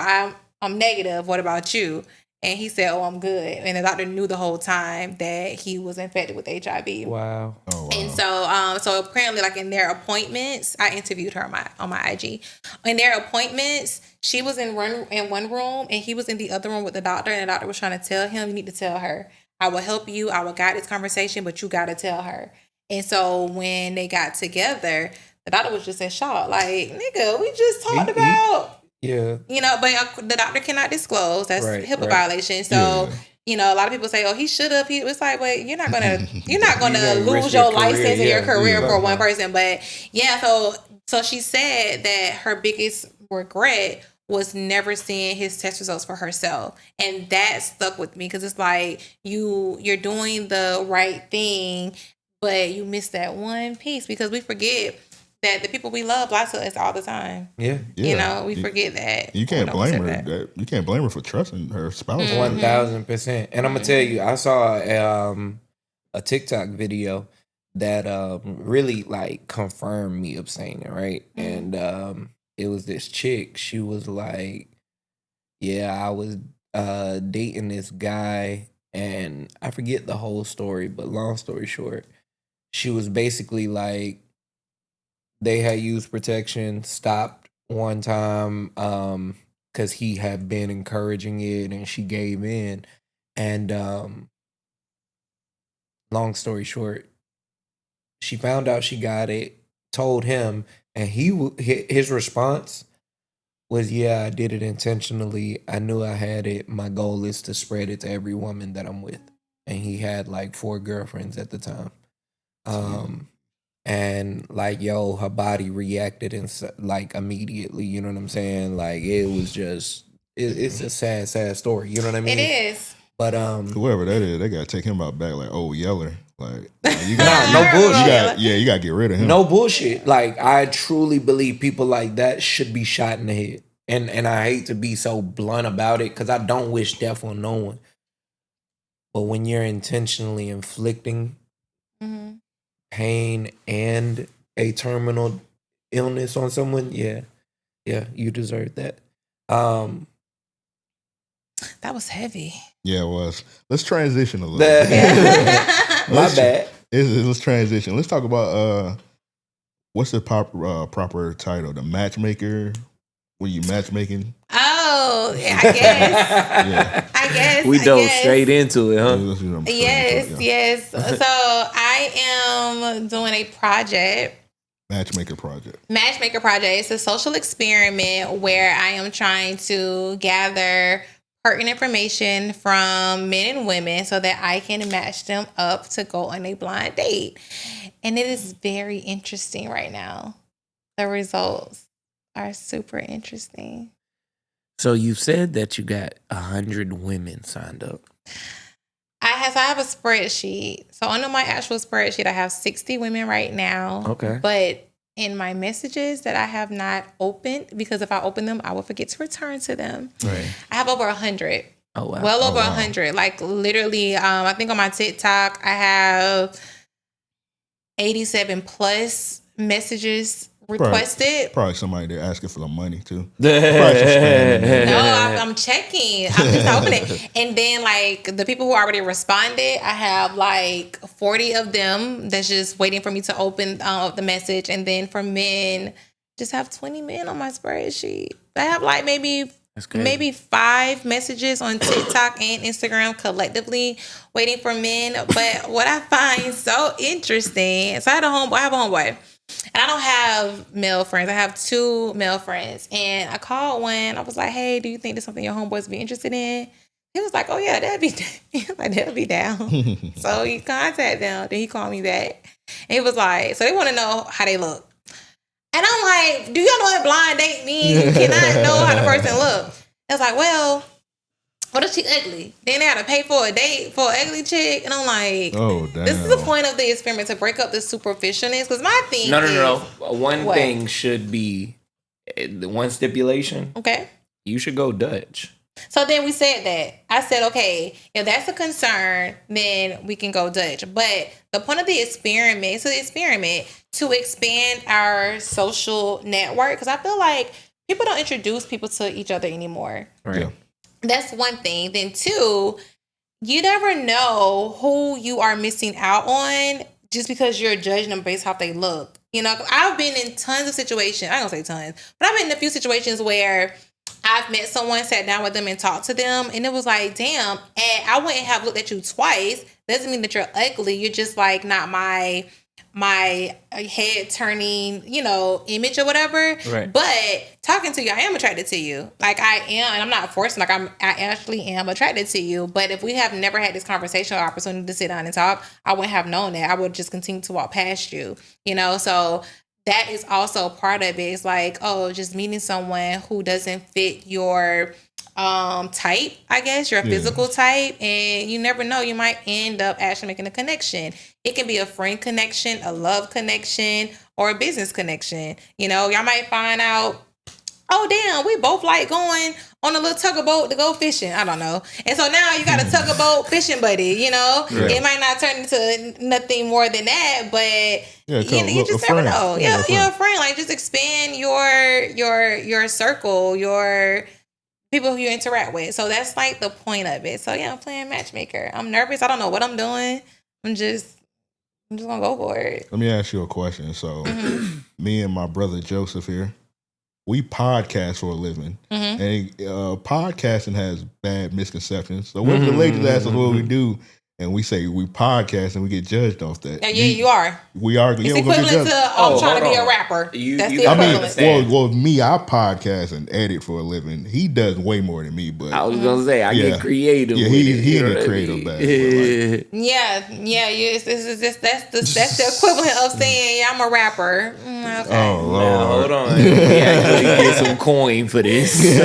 I'm negative. What about you? And he said, I'm good. And the doctor knew the whole time that he was infected with HIV. Wow. Oh, wow. And so apparently, like in their appointments, I interviewed her on my IG. In their appointments, she was in one room and he was in the other room with the doctor. And the doctor was trying to tell him, you need to tell her. I will help you. I will guide this conversation, but you got to tell her. And so when they got together, the doctor was just in shock. Like, nigga, we just talked about... Yeah. You know, but the doctor cannot disclose. That's HIPAA violation. So a lot of people say, "Oh, he should have." It's like, but you're not gonna gonna lose risk your your career, license and your yeah. career for Yeah. one person. But yeah, so she said that her biggest regret was never seeing his test results for herself, and that stuck with me because it's like you're doing the right thing, but you miss that one piece because we forget that the people we love lie to us all the time. Yeah. We forget that. You can't We don't blame her. consider that. You can't blame her for trusting her spouse. 1000%. And I'm gonna tell you, I saw a TikTok video that really like confirmed me abstaining, right? And it was this chick. She was like, "Yeah, I was dating this guy, and I forget the whole story, but long story short, she was basically like, they had used protection, stopped one time because he had been encouraging it, and she gave in, and long story short, she found out she got it, told him, and his response was, "Yeah, I did it intentionally. I knew I had it. My goal is to spread it to every woman that I'm with." And he had like 4 girlfriends at the time. And like, yo, her body reacted like immediately. You know what I'm saying? Like, it was just, it's a sad story. You know what I mean? It is. But Whoever that is, they gotta take him out back like old Yeller. Like you no bullshit. You gotta get rid of him. No bullshit. Like, I truly believe people like that should be shot in the head. And I hate to be so blunt about it because I don't wish death on no one. But when you're intentionally inflicting pain and a terminal illness on someone, yeah, you deserve that. That was heavy. Yeah, it was. Let's transition a little bit. My bad. Let's transition. Let's talk about what's the proper title? The matchmaker? Were you matchmaking? Oh, I guess. I guess. We dove straight into it, huh? Yes. So I am doing a project. Matchmaker project. It's a social experiment where I am trying to gather pertinent information from men and women so that I can match them up to go on a blind date. And it is very interesting right now. The results are super interesting. So you said that you got 100 women signed up. I have a spreadsheet. So on my actual spreadsheet, I have 60 women right now. Okay. But in my messages that I have not opened, because if I open them, I will forget to return to them. Right. I have over 100. Oh, wow. Well over 100. Like literally, I think on my TikTok, I have 87 plus messages requested. Probably somebody there asking for the money too. No, I'm checking. I'm just opening. And then like the people who already responded, I have like 40 of them that's just waiting for me to open the message. And then for men, just have 20 men on my spreadsheet. I have like maybe 5 messages on TikTok and Instagram collectively waiting for men. But what I find so interesting, so I have a homeboy. And I don't have male friends. I have 2 male friends. And I called one. I was like, "Hey, do you think there's something your homeboys be interested in?" He was like, "Oh, yeah, they'll be down." So he contacted them. Then he called me back. And he was like, so they want to know how they look. And I'm like, do y'all know what blind date means? You cannot know how the person look. I was like, well, what if she ugly? Then they had to pay for a date for an ugly chick. And I'm like, oh, damn. This is the point of the experiment, to break up the superficialness. Because my thing No. One thing should be, one stipulation. Okay. You should go Dutch. So then we said that. I said, okay, if that's a concern, then we can go Dutch. But the point of the experiment, to expand our social network. Because I feel like people don't introduce people to each other anymore. Right. Yeah. That's one thing. Then 2, you never know who you are missing out on just because you're judging them based off they look. You know, I've been in tons of situations. I don't say tons, but I've been in a few situations where I've met someone, sat down with them and talked to them, and it was like, damn, and I wouldn't have looked at you twice. Doesn't mean that you're ugly. You're just like not my my head turning, image or whatever. Right. But talking to you, I am attracted to you. Like I am, and I'm not forcing. Like I actually am attracted to you. But if we have never had this conversation or opportunity to sit down and talk, I wouldn't have known that. I would just continue to walk past you. So that is also part of it. It's like, just meeting someone who doesn't fit your type, I guess, your physical type, and you never know, you might end up actually making a connection. It can be a friend connection, a love connection, or a business connection. Y'all might find out, oh damn, we both like going on a little tugboat to go fishing. I don't know. And so now you got a tugboat fishing buddy, It might not turn into nothing more than that, but you just never know. Yeah, a friend. Like just expand your circle, your people who you interact with. So that's like the point of it. So yeah, I'm playing matchmaker. I'm nervous. I don't know what I'm doing. I'm just gonna go for it. Let me ask you a question. So me and my brother Joseph here, we podcast for a living. And podcasting has bad misconceptions. So when the ladies ask us what we do, and we say we podcast and we get judged off that. Yeah, you are. We are. It's equivalent to I'm trying to be a rapper. That's the equivalent. Well, me, I podcast and edit for a living. He does way more than me, but I was gonna say I get creative. Yeah, he in a creative bag. That's the equivalent of saying I'm a rapper. Okay. Oh Lord. Now, hold on. We actually get some coin for this. So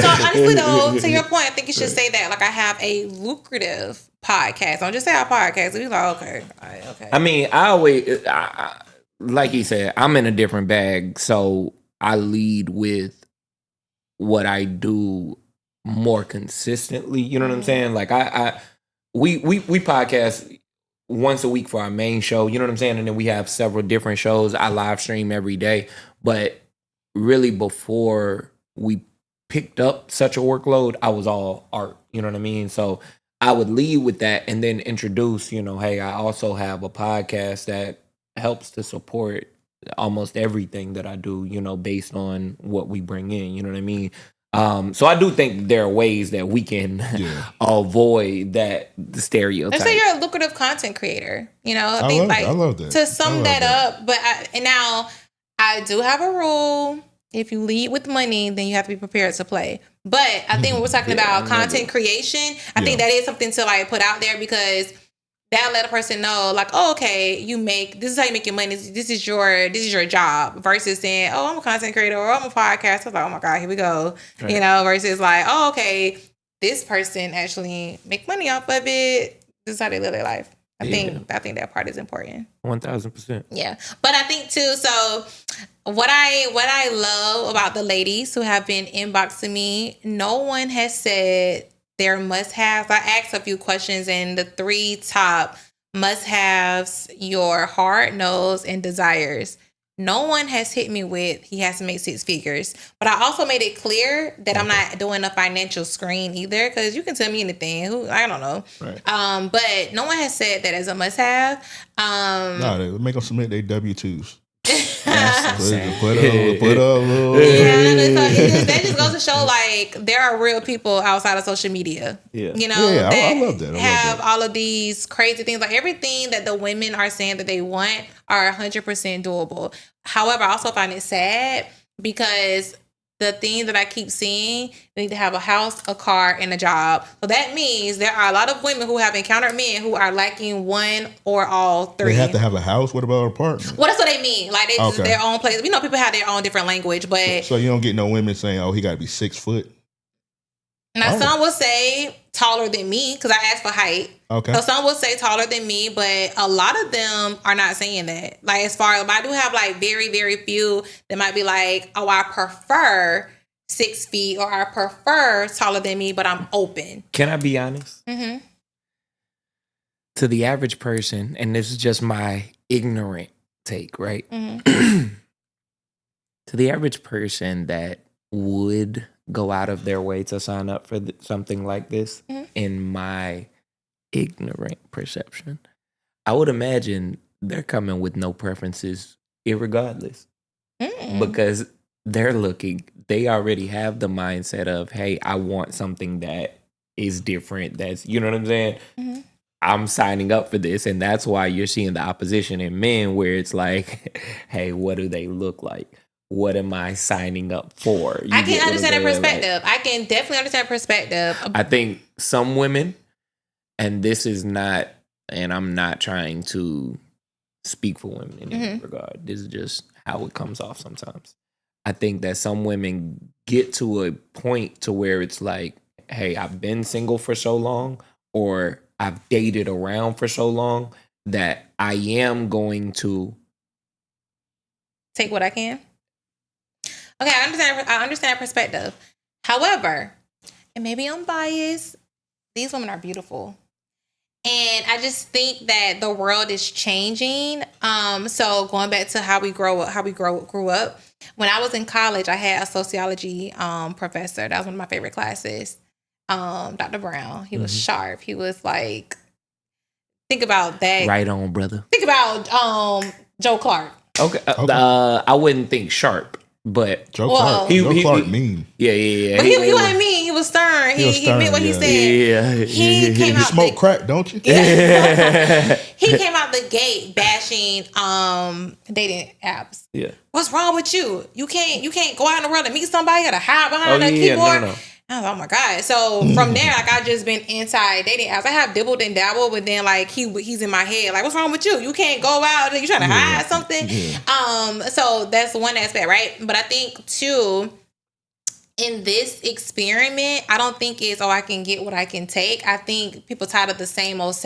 honestly though, to your point, I think you should say that. Like I have a lucrative podcast. Don't just say I podcast. We like okay. I mean, I always like he said, I'm in a different bag, so I lead with what I do more consistently. You know what I'm saying? Like we podcast once a week for our main show. You know what I'm saying? And then we have several different shows. I live stream every day, but really before we picked up such a workload, I was all art. You know what I mean? So I would lead with that and then introduce, hey, I also have a podcast that helps to support almost everything that I do, based on what we bring in, you know what I mean? So I do think there are ways that we can avoid the stereotype. Let's say you're a lucrative content creator, I love that. To sum that up, but now I do have a rule. If you lead with money, then you have to be prepared to play. But I think when we're talking about content creation, I think that is something to like put out there because that let a person know like, oh, okay, this is how you make your money. This is your job versus saying, oh, I'm a content creator or I'm a podcast. I was like, oh my God, here we go. Right. Versus like, oh, okay, this person actually make money off of it. This is how they live their life. I think that part is important. 1000%. Yeah. But I think too, so what I love about the ladies who have been inboxing me, no one has said their must-haves. I asked a few questions and the 3 top must-haves, your heart, nose, and desires. No one has hit me with he has to make 6 figures. But I also made it clear that I'm not doing a financial screen either because you can tell me anything. I don't know. Right. But no one has said that as a must-have. They make them submit their W-2s. Put up little. that just goes to show like there are real people outside of social media. Yeah. That I love that. have all of these crazy things. Like everything that the women are saying that they want are 100% doable. However, I also find it sad because the thing that I keep seeing, they need to have a house, a car, and a job. So that means there are a lot of women who have encountered men who are lacking one or all 3. They have to have a house? What about an apartment? Well, that's what they mean. Like, they just their own place. People have their own different language, but... So you don't get no women saying, oh, he got to be 6 foot? Now, some will say taller than me, because I asked for height. Okay. So some will say taller than me, but a lot of them are not saying that. Like, as far as I do have, like, very, very few that might be like, oh, I prefer 6 feet or I prefer taller than me, but I'm open. Can I be honest? Mm-hmm. To the average person, and this is just my ignorant take, right? Mm-hmm. To the average person that would go out of their way to sign up for something like this, in my ignorant perception, I would imagine they're coming with no preferences irregardless. Because they already have the mindset of, hey, I want something that is different. That's, you know what I'm saying? Mm-hmm. I'm signing up for this. And that's why you're seeing the opposition in men where it's like, hey, what do they look like? What am I signing up for? I can understand that perspective. I can definitely understand perspective. I think some women, and this is not, and I'm not trying to speak for women in any regard. This is just how it comes off sometimes. I think that some women get to a point to where it's like, hey, I've been single for so long, or I've dated around for so long that I am going to take what I can. Okay, I understand perspective. However, and maybe I'm biased, these women are beautiful. And I just think that the world is changing. So going back to how we grew up. When I was in college, I had a sociology professor. That was one of my favorite classes. Dr. Brown. He was sharp. He was like, think about that. Right on, brother. Think about Joe Clark. Okay. I wouldn't think sharp. But Joe Clark mean. Yeah. But he wasn't mean. He was stern. He meant what he said. Yeah. He came out. You smoke crack, don't you? Yeah. He came out the gate bashing dating apps. Yeah. What's wrong with you? You can't go out in the world and meet somebody. You gotta hide behind a keyboard. No. I was like, oh my God. So from there, like, I've just been anti-dating apps. I have dibbled and dabbled, but then like he's in my head. Like, what's wrong with you? You can't go out. You trying to hide something? Yeah. So that's one aspect, right? But I think too, in this experiment, I don't think it's, I can get what I can take. I think people are tired of the same old,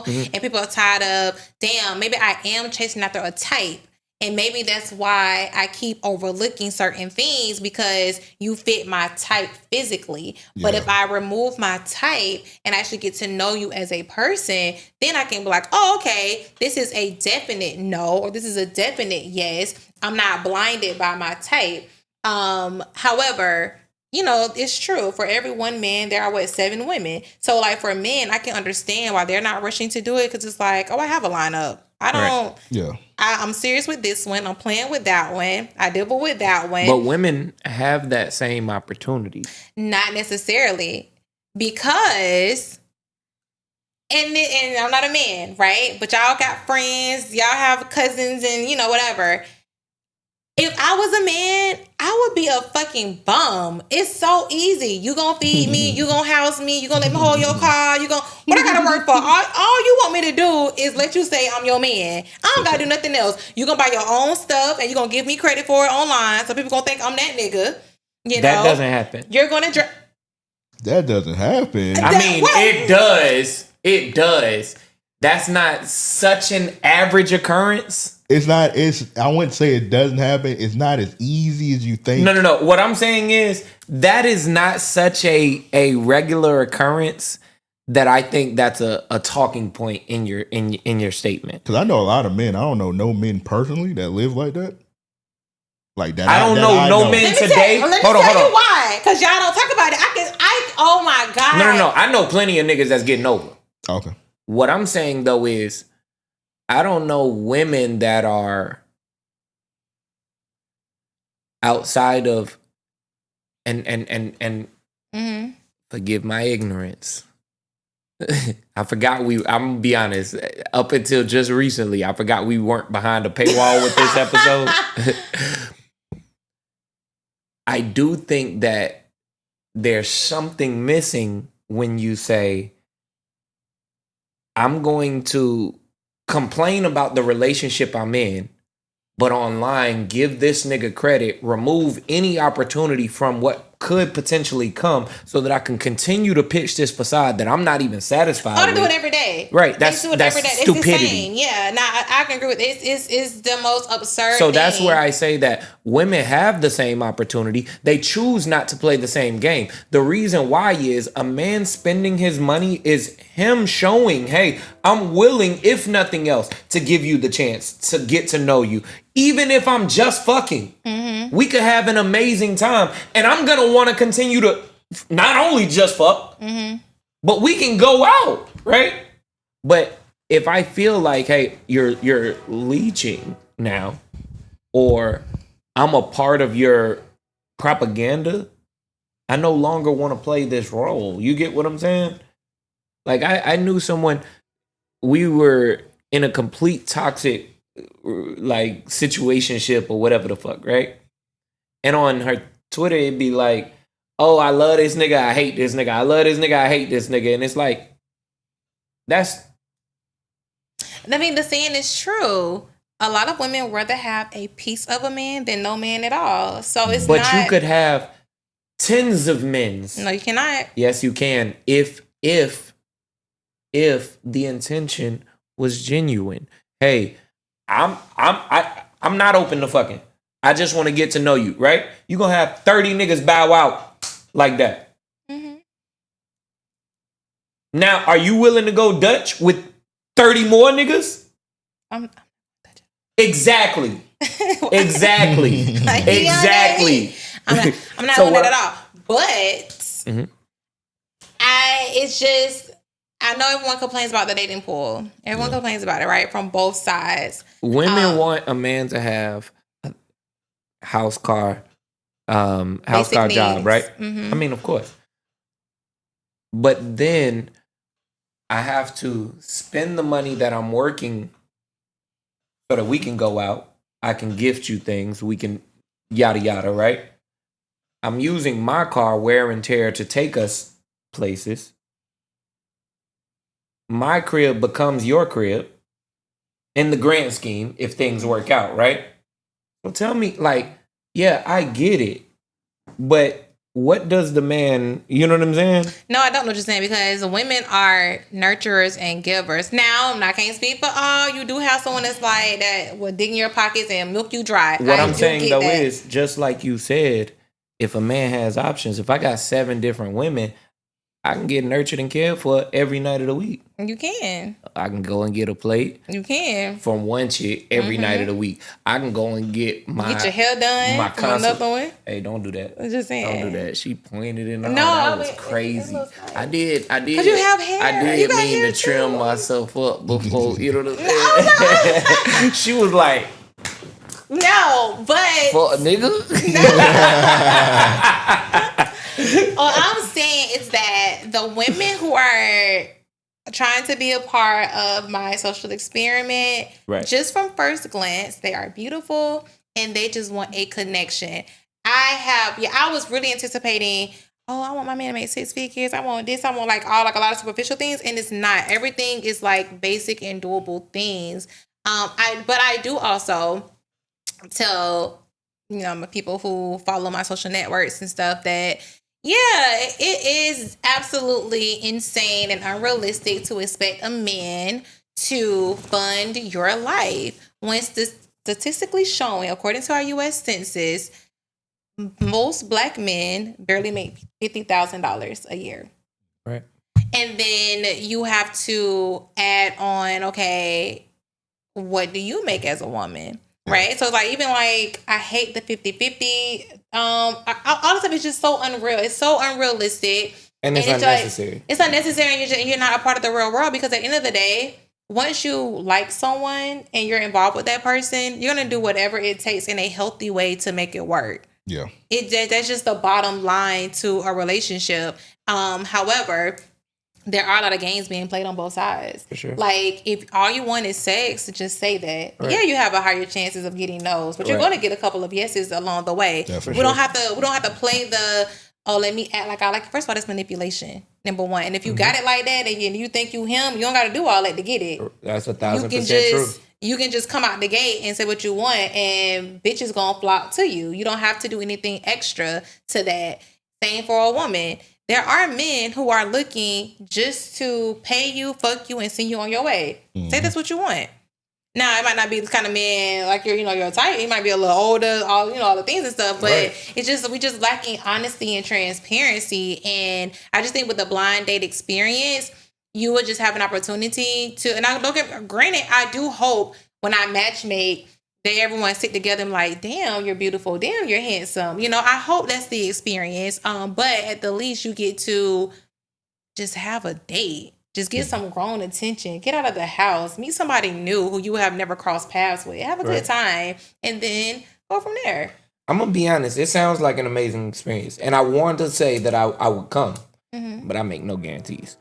and people are tired of, damn, maybe I am chasing after a type. And maybe that's why I keep overlooking certain things, because you fit my type physically. Yeah. But if I remove my type and actually get to know you as a person, then I can be like, oh, okay, this is a definite no, or this is a definite yes. I'm not blinded by my type. However, it's true. For every one man, there are 7 women. So like for men, I can understand why they're not rushing to do it, because it's like, oh, I have a lineup. I don't. Right. Yeah. I'm serious with this one. I'm playing with that one. I dibble with that one. But women have that same opportunity. Not necessarily, because, and I'm not a man, right? But y'all got friends, y'all have cousins, and whatever. If I was a man, I would be a fucking bum. It's so easy. You gonna feed me, you gonna house me, you gonna let me hold your car, what I gotta work for? All you want me to do is let you say I'm your man. I don't gotta do nothing else. You gonna buy your own stuff and you gonna give me credit for it online, so people gonna think I'm that nigga. That doesn't happen. You're gonna that doesn't happen. I mean, it does. It does. That's not such an average occurrence. It's not. I wouldn't say it doesn't happen. It's not as easy as you think. No. What I'm saying is that is not such a regular occurrence that I think that's a talking point in your statement. Because I know a lot of men. I don't know no men personally that live like that. Like that. I don't know no men today. Let me tell you why. Because y'all don't talk about it. Oh my God. No. I know plenty of niggas that's getting over. Okay. What I'm saying though is, I don't know women that are outside of and forgive my ignorance. I'm gonna be honest, up until just recently, I forgot we weren't behind a paywall with this episode. I do think that there's something missing when you say, I'm going to complain about the relationship I'm in, but online give this nigga credit, remove any opportunity from what could potentially come, so that I can continue to pitch this facade that I'm not even satisfied with. I do it every day. Right. That's stupidity. It's insane. Yeah. Now I can agree with it. It's the most absurd So thing. That's where I say that women have the same opportunity. They choose not to play the same game. The reason why is a man spending his money is him showing, hey, I'm willing, if nothing else, to give you the chance to get to know you. Even if I'm just fucking, we could have an amazing time. And I'm going to want to continue to not only just fuck, but we can go out, right? But if I feel like, hey, you're leeching now, or I'm a part of your propaganda, I no longer want to play this role. You get what I'm saying? Like I knew someone, we were in a complete toxic like situationship or whatever the fuck, right? And on her Twitter, it'd be like, oh, I love this nigga, I hate this nigga. I love this nigga, I hate this nigga. And it's like, that's... I mean, the saying is true. A lot of women rather have a piece of a man than no man at all. So it's but not... you could have tens of men's. No, you cannot. Yes, you can. If the intention was genuine. Hey, I'm not open to fucking. I just want to get to know you, right? You gonna have 30 niggas bow out like that. Mm-hmm. Now, are you willing to go Dutch with 30 more niggas? Exactly. Exactly. Like, exactly. I'm not So doing what- that at all. But Mhm. it's just, I know everyone complains about the dating pool. Everyone complains about it, right? From both sides. Women want a man to have a house, car, job, needs. right? Mhm. I mean, of course. But then I have to spend the money that I'm working so that we can go out. I can gift you things. We can yada yada, right? I'm using my car wear and tear to take us places. My crib becomes your crib in the grand scheme if things work out, right? So tell me, like, yeah, I get it, but what does the man, you know what I'm saying? No, I don't know what you're saying, because women are nurturers and givers. Now, I can't speak for all. You do have someone that's like that will dig in your pockets and milk you dry. What I'm do saying get though that. is, just like you said, if a man has options, if I got 7 different women, I can get nurtured and cared for every night of the week. You can. I can go and get a plate You can. from one chick every night of the week. I can go and get my Get your hair done my from another one. Hey, don't do that. I'm just saying. Don't do that. She pointed in. No, No, that I was mean, crazy. it looks like- I did. 'Cause you have hair. I You did got mean hair to trim too. myself up before. You know what I'm saying? She was like, No, but "Fuck, nigga." all I'm saying is that the women who are trying to be a part of my social experiment, Right. just from first glance, they are beautiful and they just want a connection. I was really anticipating, oh, I want my man to make 6 figures. I want this. I want like a lot of superficial things, and it's not. Everything is like basic and doable things. But I do also tell my people who follow my social networks and stuff that it is absolutely insane and unrealistic to expect a man to fund your life when statistically showing, according to our U.S. Census, most Black men barely make $50,000 a year. Right. And then you have to add on, okay, what do you make as a woman? Right? So, like, even like, I hate the 50-50. All the stuff is just so unreal. It's so unrealistic. And it's unnecessary. It's unnecessary, and you're not a part of the real world, because at the end of the day, once you like someone and you're involved with that person, you're going to do whatever it takes in a healthy way to make it work. Yeah. That's just the bottom line to a relationship. However, there are a lot of games being played on both sides. For sure. Like, if all you want is sex, just say that. Right. Yeah, you have a higher chances of getting no's, but you're Right. going to get a couple of yeses along the way. Yeah, for we sure. don't have to play the, oh, let me act like I like. First of all, that's manipulation. Number one. And if you got it like that and you think you him, you don't got to do all that to get it. That's 1,000% true. You can just come out the gate and say what you want, and bitches gonna flock to you. You don't have to do anything extra to that. Same for a woman. There are men who are looking just to pay you, fuck you, and send you on your way. Say that's what you want. Now, it might not be the kind of man like your type. He might be a little older, all the things and stuff. But Right. it's just, we just lacking honesty and transparency. And I just think with the blind date experience, you would just have an opportunity to. And I don't get granted. I do hope when I matchmake, that everyone sit together and like, damn, you're beautiful. Damn, you're handsome. I hope that's the experience. But at the least, you get to just have a date. Just get some grown attention. Get out of the house. Meet somebody new who you have never crossed paths with. Have a good time. And then go from there. I'm going to be honest. It sounds like an amazing experience. And I wanted to say that I would come. But I make no guarantees.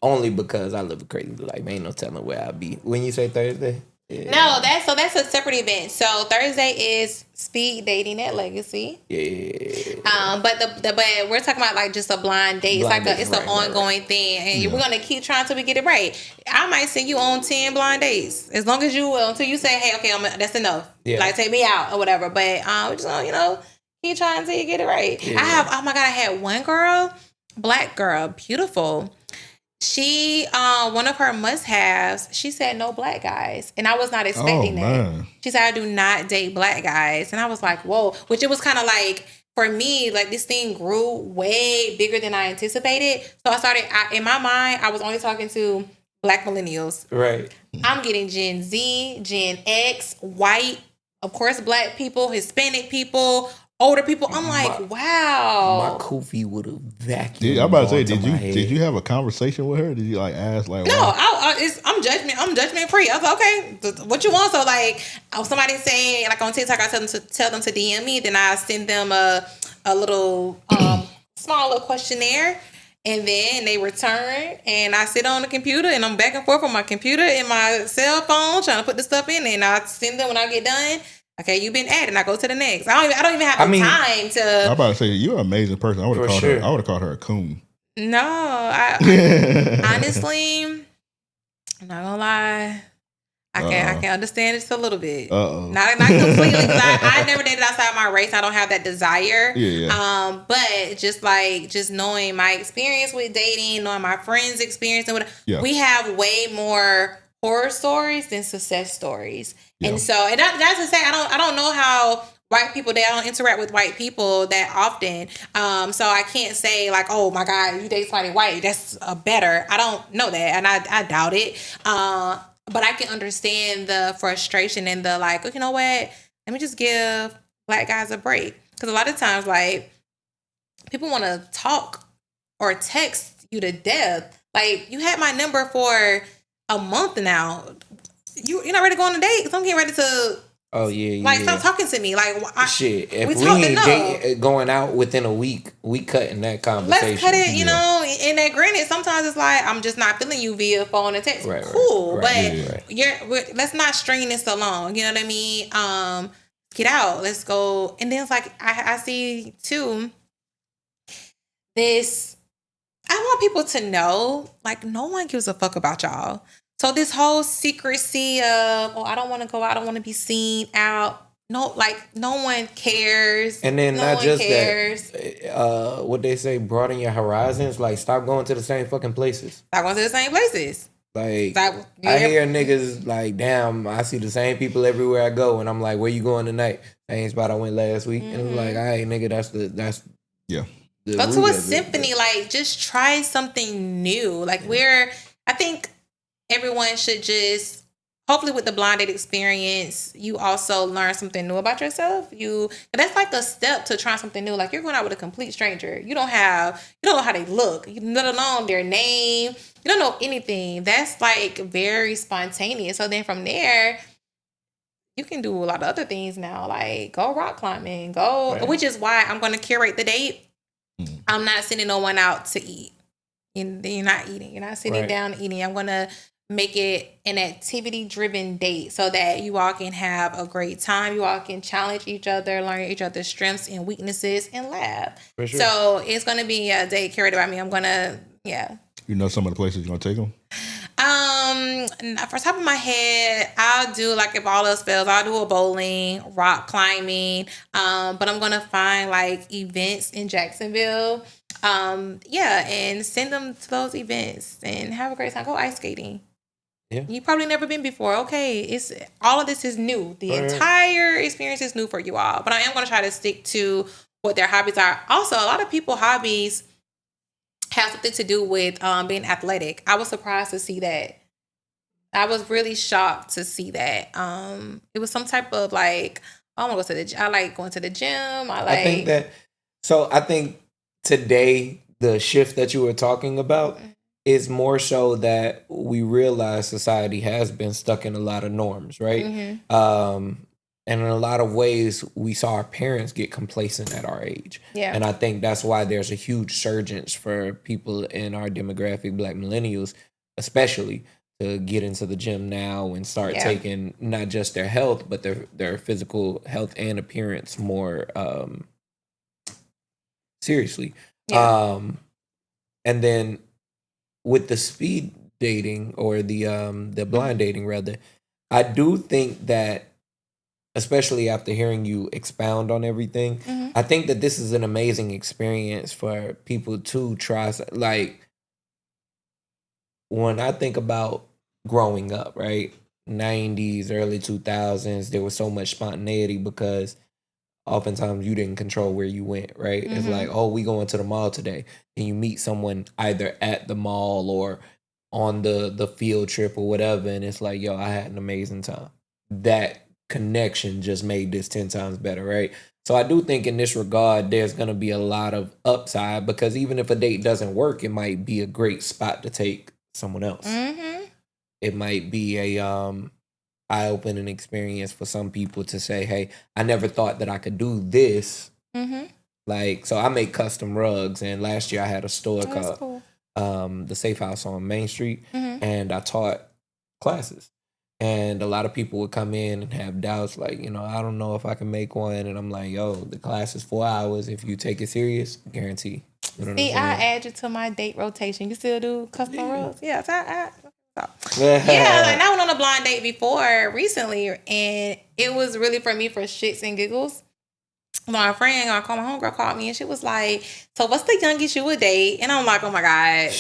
Only because I live a crazy life. Ain't no telling where I'll be. When you say Thursday? Yeah. No, that's a separate event. So Thursday is speed dating at Legacy. Yeah. But we're talking about like just a blind date. It's an ongoing thing, and we're gonna keep trying till we get it right. I might send you on 10 blind dates as long as you until you say, hey, okay, that's enough. Yeah. Like take me out or whatever. But we're just gonna keep trying until you get it right. Yeah. Oh my God, I had one girl, black girl, beautiful. She, one of her must-haves, she said no black guys. And I was not expecting that. She said, I do not date black guys. And I was like, whoa. Which it was kind of like, for me, like this thing grew way bigger than I anticipated. So in my mind, I was only talking to black millennials. Right. I'm getting Gen Z, Gen X, white, of course, black people, Hispanic people, older people. I'm like, wow. My koofy would have vacuumed. I'm about to say, did you have a conversation with her? Did you like ask like? No, I'm judgment free. I was like, okay, what you want? So like, somebody saying like on TikTok, I tell them to DM me, then I send them a little small little questionnaire. And then they return, and I sit on the computer, and I'm back and forth on my computer and my cell phone trying to put the stuff in, and I send them when I get done. Okay, you've been added. I go to the next. I don't even have time to. I'm about to say you're an amazing person. I would have called her. I would have called her a coon. No, I honestly, I'm not gonna lie. I can understand it a little bit. Not completely. Because I never dated outside my race. I don't have that desire. Yeah. But just knowing my experience with dating, knowing my friends' experience and whatever, we have way more horror stories than success stories. Yeah. And so, and that's to say, I don't know how white people, I don't interact with white people that often. So I can't say like, oh my God, you date somebody white, that's better. I don't know that, and I doubt it. But I can understand the frustration and the like, you know what? Let me just give black guys a break. Because a lot of times, like, people want to talk or text you to death. Like, you had my number for a month now. You're not ready to go on a date? Because I'm getting ready to... Oh, yeah. Like, stop talking to me. Like, shit. If we ain't going out within a week, we cutting that conversation. Let's cut it, you know. And that granted, sometimes it's like, I'm just not feeling you via phone and text. Right, cool. Right, but let's not string this along. You know what I mean? Get out. Let's go. And then it's like, I see, too, this... I want people to know, like, no one gives a fuck about y'all. So this whole secrecy of, I don't want to go out, I don't want to be seen out. No, like, no one cares. And then not just that, what they say, broaden your horizons. Like, stop going to the same fucking places. Stop going to the same places. Like, I hear niggas like, damn, I see the same people everywhere I go. And I'm like, where you going tonight? Same spot I went last week. Mm-hmm. And I'm like, all right, nigga, that's yeah. Go to a symphony. Like, just try something new. Like, I think everyone should just, hopefully with the blind date experience, you also learn something new about yourself. That's like a step to trying something new. Like, you're going out with a complete stranger. You don't know how they look. You don't know their name. You don't know anything. That's like very spontaneous. So then from there, you can do a lot of other things now. Like, go rock climbing, which is why I'm going to curate the date. Mm-hmm. I'm not sending no one out to eat. You're not eating. You're not sitting down eating. I'm going to make it an activity-driven date so that you all can have a great time. You all can challenge each other, learn each other's strengths and weaknesses, and laugh. For sure. So it's going to be a date curated by me. I'm going to, You know some of the places you're going to take them? For top of my head, I'll do, like, if all else fails, I'll do a bowling, rock climbing. But I'm going to find, like, events in Jacksonville. And send them to those events and have a great time. Go ice skating. Yeah. You've probably never been before. Okay, all of this is new. The entire experience is new for you all. But I am going to try to stick to what their hobbies are. Also, a lot of people's hobbies have something to do with being athletic. I was surprised to see that. I was really shocked to see that. It was some type of like, I want to go to the gym. I like going to the gym. I think today the shift that you were talking about is more so that we realize society has been stuck in a lot of norms, right? Mm-hmm. And in a lot of ways, we saw our parents get complacent at our age. Yeah. And I think that's why there's a huge surge for people in our demographic, Black millennials, especially, to get into the gym now and start taking not just their health, but their physical health and appearance more seriously. Yeah. And then with the speed dating or the blind dating rather, I do think that, especially after hearing you expound on everything, I think that this is an amazing experience for people to try. Like, when I think about growing up, right? 90s, early 2000s, there was so much spontaneity because oftentimes you didn't control where you went, right? It's like, oh, we going to the mall today. And you meet someone either at the mall or on the field trip or whatever. And it's like, yo, I had an amazing time. That connection just made this 10 times better, right? So I do think in this regard, there's going to be a lot of upside, because even if a date doesn't work, it might be a great spot to take someone else. It might be a eye-opening experience for some people to say, hey, I never thought that I could do this. Like, so I make custom rugs, and last year I had a store called the Safe House on Main Street, and I taught classes. And a lot of people would come in and have doubts, like, you know, I don't know if I can make one. And I'm like, yo, the class is 4 hours. If you take it serious, guarantee. You know See, I add you to my date rotation. You still do custom rugs? Yeah, yeah, like I went on a blind date before recently, and it was really for me for shits and giggles. My friend, my homegirl called me, and she was like, so what's the youngest you would date? And I'm like, oh my God.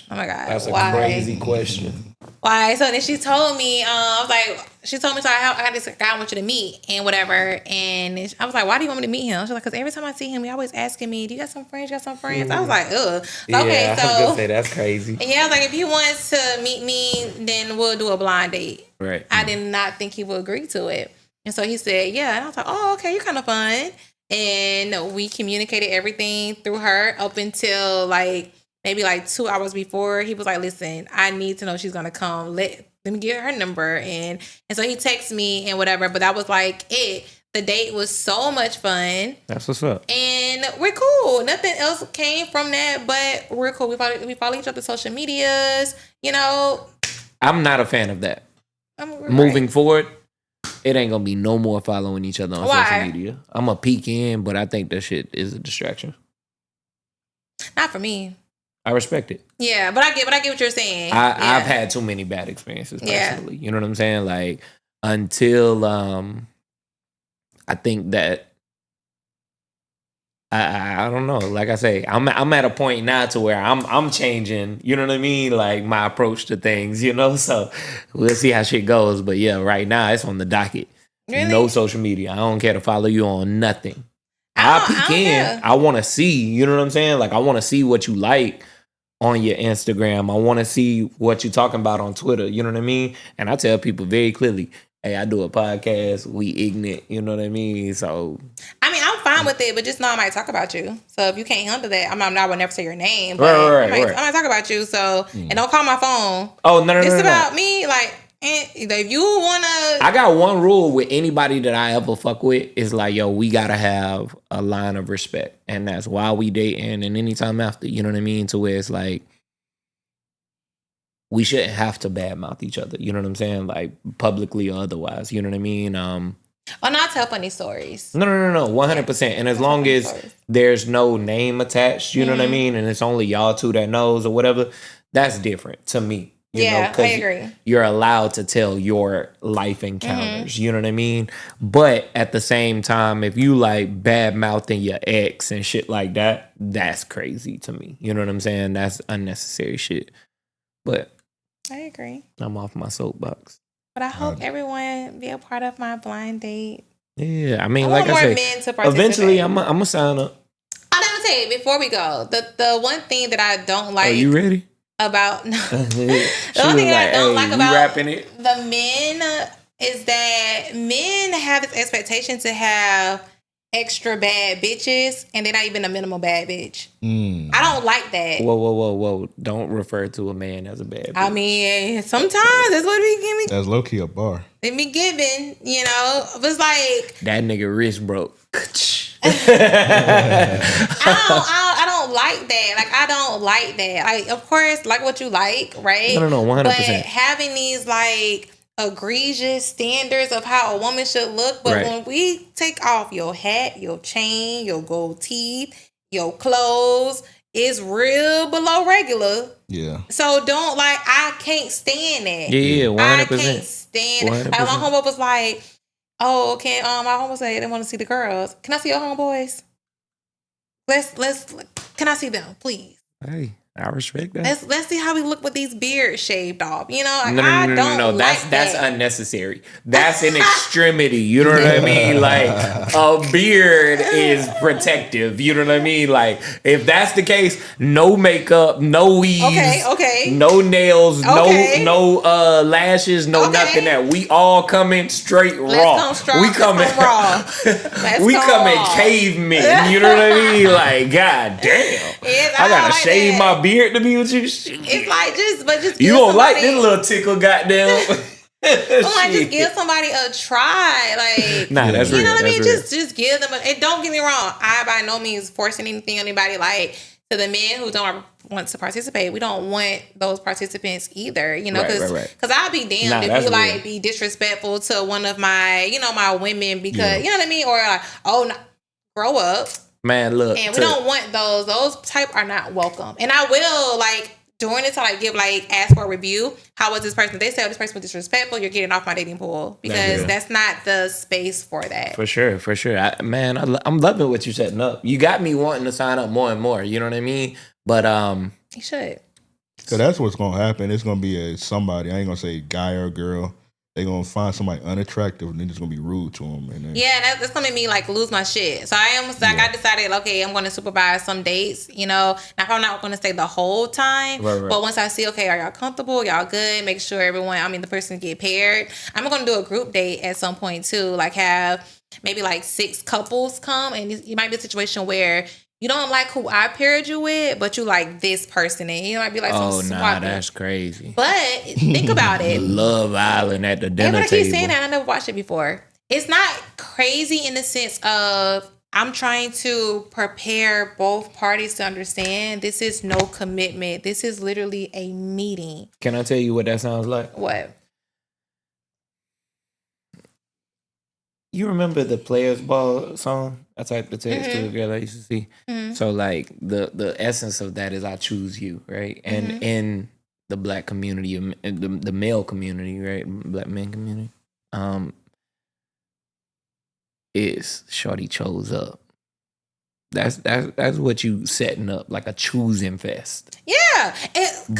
That's why? A crazy question. Why? So then she told me, so I got this guy I want you to meet and whatever. And I was like, why do you want me to meet him? She's like, because every time I see him, he always asking me, do you got some friends? I was like, ugh. Yeah, okay, I was gonna say that's crazy. Yeah, I was like, if he wants to meet me, then we'll do a blind date. Right. I did not think he would agree to it. And so he said, yeah. And I was like, oh, okay, you're kind of fun. And we communicated everything through her up until maybe 2 hours before. He was like, listen, I need to know she's going to come. Let me get her number. And so he texted me and whatever. But that was it. The date was so much fun. That's what's up. And we're cool. Nothing else came from that, but we're cool. We follow each other's social medias, you know. I'm not a fan of that. Moving forward, it ain't gonna be no more following each other on social media. I'm gonna peek in, but I think that shit is a distraction. Not for me. I respect it. Yeah, but I get what you're saying. I've had too many bad experiences personally. You know what I'm saying? Like, until I think that I don't know. Like I say, I'm at a point now to where I'm changing. You know what I mean? Like, my approach to things. You know, so we'll see how shit goes. But yeah, right now it's on the docket. Really? No social media. I don't care to follow you on nothing. I'll peek in. I want to see. You know what I'm saying? Like, I want to see what you like on your Instagram. I want to see what you're talking about on Twitter. You know what I mean? And I tell people very clearly, hey, I do a podcast. We ignorant. You know what I mean? So, I mean, I'm fine with it, but just know I might talk about you. So if you can't handle that, I would never say your name, but I might talk about you. So, and don't call my phone. Oh, no. It's about me. Like, if you want to. I got one rule with anybody that I ever fuck with. Is like, yo, we got to have a line of respect. And that's why we dating and anytime after. You know what I mean? To where it's like, we shouldn't have to badmouth each other. You know what I'm saying? Like, publicly or otherwise. You know what I mean? Or not tell funny stories. No. 100%. And as long as there's no name attached, you know what I mean? And it's only y'all two that knows or whatever, that's different to me. You know, I agree. You're allowed to tell your life encounters. You know what I mean? But at the same time, if you like bad mouthing your ex and shit like that, that's crazy to me. You know what I'm saying? That's unnecessary shit. But I agree. I'm off my soapbox. But I hope everyone be a part of my blind date. Yeah, I mean, like I said, men to participate. Eventually I'm gonna sign up. I'm gonna tell you before we go. The one thing that I don't like. Are you ready? About the only thing I don't like about the men is that men have this expectation to have extra bad bitches and they're not even a minimal bad bitch. I don't like that. Whoa. Don't refer to a man as a bad bitch. I mean, sometimes that's what we give me. That's low key a bar. They be giving, you know. It was like that nigga wrist broke. I don't like that. Like, I don't like that. Like, of course, like what you like, right? No, 100%. But having these like egregious standards of how a woman should look, but when we take off your hat, your chain, your gold teeth, your clothes, it's real below regular. Yeah. So don't like. I can't stand that. Yeah, 100%. I can't stand it. Like, my homeboy was like, "Oh, okay." My homeboy said they want to see the girls. Can I see your homeboys? Let's. Can I see them, please? Hey, I respect that. Let's see how we look with these beards shaved off. You know, like, no. That's unnecessary. That's an extremity. You know what I mean? Like, a beard is protective. You know what I mean? Like, if that's the case, no makeup, no weaves, okay, no nails, no lashes, no nothing. That we all coming straight raw. We coming raw. We coming cavemen. You know what I mean? Like, god damn, I gotta shave my beard to be with you. It's like just you don't like this little tickle, goddamn. I'm like, just give somebody a try. Like, nah, that's real. You know what I mean? Real. Just give them. And don't get me wrong, I by no means forcing anything on anybody. Like, to the men who don't want to participate, we don't want those participants either. You know, because I'll be damned if you like be disrespectful to one of my, my women because you know what I mean, or like, grow up. Man, look. And we don't want those. Those type are not welcome. And I will, like, during this time, like, ask for a review. How was this person? If they say, this person was disrespectful, you're getting off my dating pool. Because that's not the space for that. For sure. I'm loving what you're setting up. You got me wanting to sign up more and more. You know what I mean? But, you should. So that's what's going to happen. It's going to be somebody, I ain't going to say guy or girl. They're going to find somebody unattractive and they're just going to be rude to them. And then, that's going to make me like lose my shit. So I decided, okay, I'm going to supervise some dates, Now, I'm not going to stay the whole time. But once I see, okay, are y'all comfortable? Y'all good? Make sure the person get paired. I'm going to do a group date at some point too. Like have maybe like 6 couples come. And it might be a situation where you don't like who I paired you with, but you like this person. And you might be like, that's crazy. But think about it. Love Island at the dinner table. I keep saying that. I never watched it before. It's not crazy in the sense of I'm trying to prepare both parties to understand this is no commitment. This is literally a meeting. Can I tell you what that sounds like? What? You remember the Players Ball song? I typed the text to a girl I used to see. Mm-hmm. So like the essence of that is I choose you, right? And in the black community, the male community, right? Black men community, is shorty chose up. That's what you setting up, like a choosing fest. Yeah.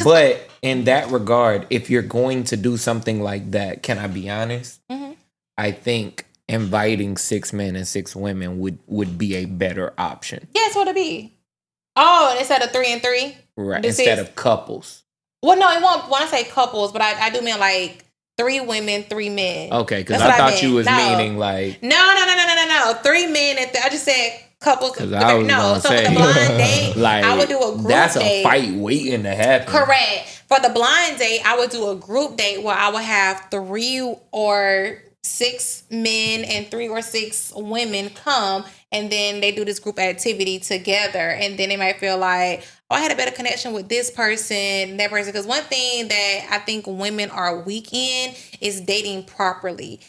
But in that regard, if you're going to do something like that, can I be honest? Mm-hmm. I think inviting 6 men and 6 women would be a better option. Yeah, so it'd be. Oh, instead of 3 and 3? Right, instead of couples. Well, no, it won't. When I say couples, but I do mean like 3 women, 3 men. Okay, because I thought you was meaning like... No. 3 men and I just said couples. Because I was going to say... For the blind date, like, I would do a group that's date. A fight waiting to happen. Correct. For the blind date, I would do a group date where I would have 3 or 6 men and 3 or 6 women come, and then they do this group activity together, and then they might feel like, I had a better connection with this person, that person. Because one thing that I think women are weak in is dating properly.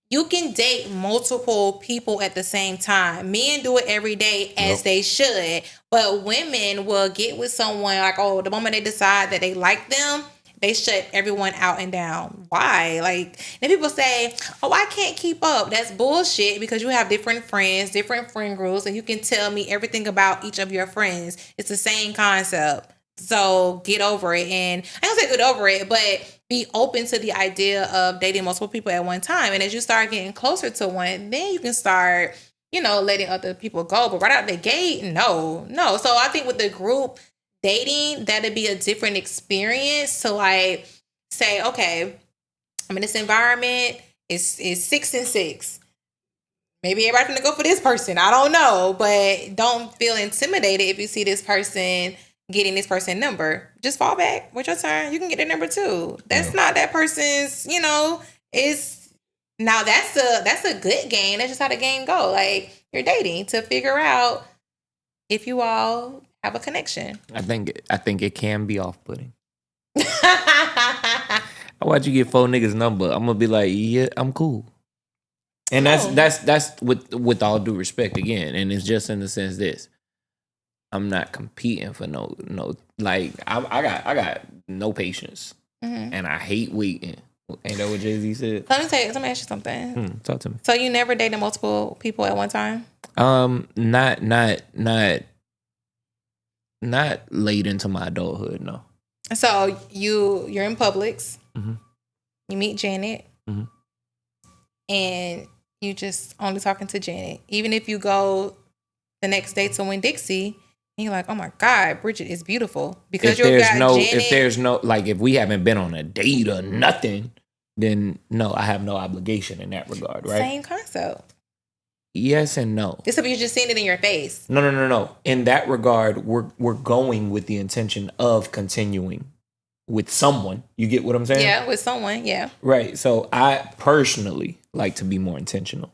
You can date multiple people at the same time. Men do it every day as they should, but women will get with someone like, the moment they decide that they like them, they shut everyone out and down. Why? Like, then people say, I can't keep up. That's bullshit because you have different friends, different friend groups, and you can tell me everything about each of your friends. It's the same concept. So get over it. And I don't say get over it, but be open to the idea of dating multiple people at one time. And as you start getting closer to one, then you can start, letting other people go. But right out the gate, no. So I think with the group dating, that'd be a different experience to like say, okay, I'm in this environment, it's 6 and 6. maybe everybody's gonna go for this person. I don't know, but don't feel intimidated if you see this person getting this person's number. Just fall back with your turn. You can get their number too. That's not that person's. It's now that's a good game. That's just how the game go. Like you're dating to figure out if you all have a connection. I think it can be off-putting. I watch you get 4 niggas number. I'm gonna be like, yeah, I'm cool. And that's with all due respect again, and it's just in the sense this. I'm not competing for no like I got no patience, and I hate waiting. Ain't that what Jay-Z said? Let me ask you something. Talk to me. So you never dated multiple people at one time? Not late into my adulthood, no. So you're in Publix. You meet Janet, and you just only talking to Janet. Even if you go the next day to Winn-Dixie, and you're like, oh my God, Bridget is beautiful. Because if there's no like if we haven't been on a date or nothing, then no, I have no obligation in that regard, right? Same concept. Yes and no. This is you're just seeing it in your face. No. In that regard, we're going with the intention of continuing with someone. You get what I'm saying? Yeah, with someone, yeah. Right. So I personally like to be more intentional.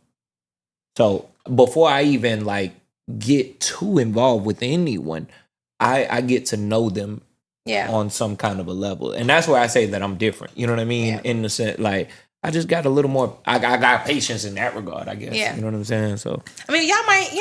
So before I even like get too involved with anyone, I get to know them on some kind of a level. And that's where I say that I'm different. You know what I mean? Yeah. In the sense, like, I just got a little more, I got patience in that regard, I guess. Yeah. You know what I'm saying? So, I mean, y'all might,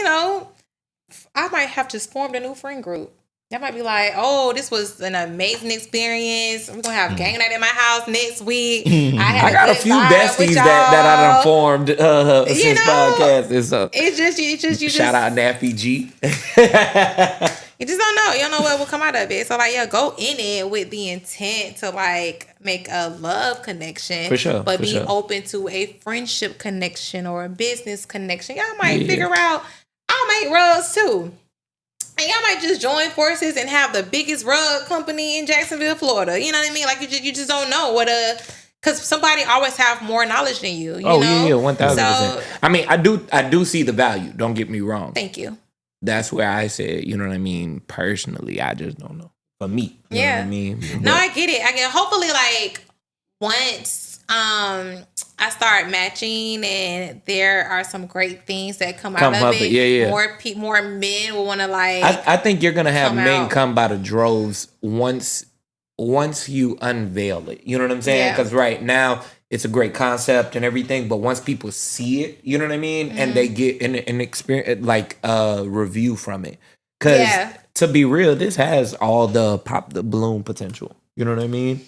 I might have just formed a new friend group. Y'all might be like, oh, this was an amazing experience. We're going to have gang night at my house next week. I got a few besties that I done formed since podcasting. So it's just you shout out Nappy G. You just don't know. You don't know what will come out of it. So, like, go in it with the intent to, like, make a love connection. For sure. But be open to a friendship connection or a business connection. Y'all might figure out, I'll make rugs, too. And y'all might just join forces and have the biggest rug company in Jacksonville, Florida. You know what I mean? Like, you just don't know because somebody always have more knowledge than you. You know? Yeah, 1,000%. So, I mean, I do see the value. Don't get me wrong. Thank you. That's where I said, you know what I mean? Personally, I just don't know. For me. You know what I mean? No, I get it. Hopefully, like, once I start matching and there are some great things that come out of it, more men will want to, like, I think you're going to have men come by the droves once you unveil it. You know what I'm saying? Because right now, it's a great concept and everything, but once people see it, you know what I mean? And they get an experience, like a review from it. Because to be real, this has all the pop the balloon potential. You know what I mean?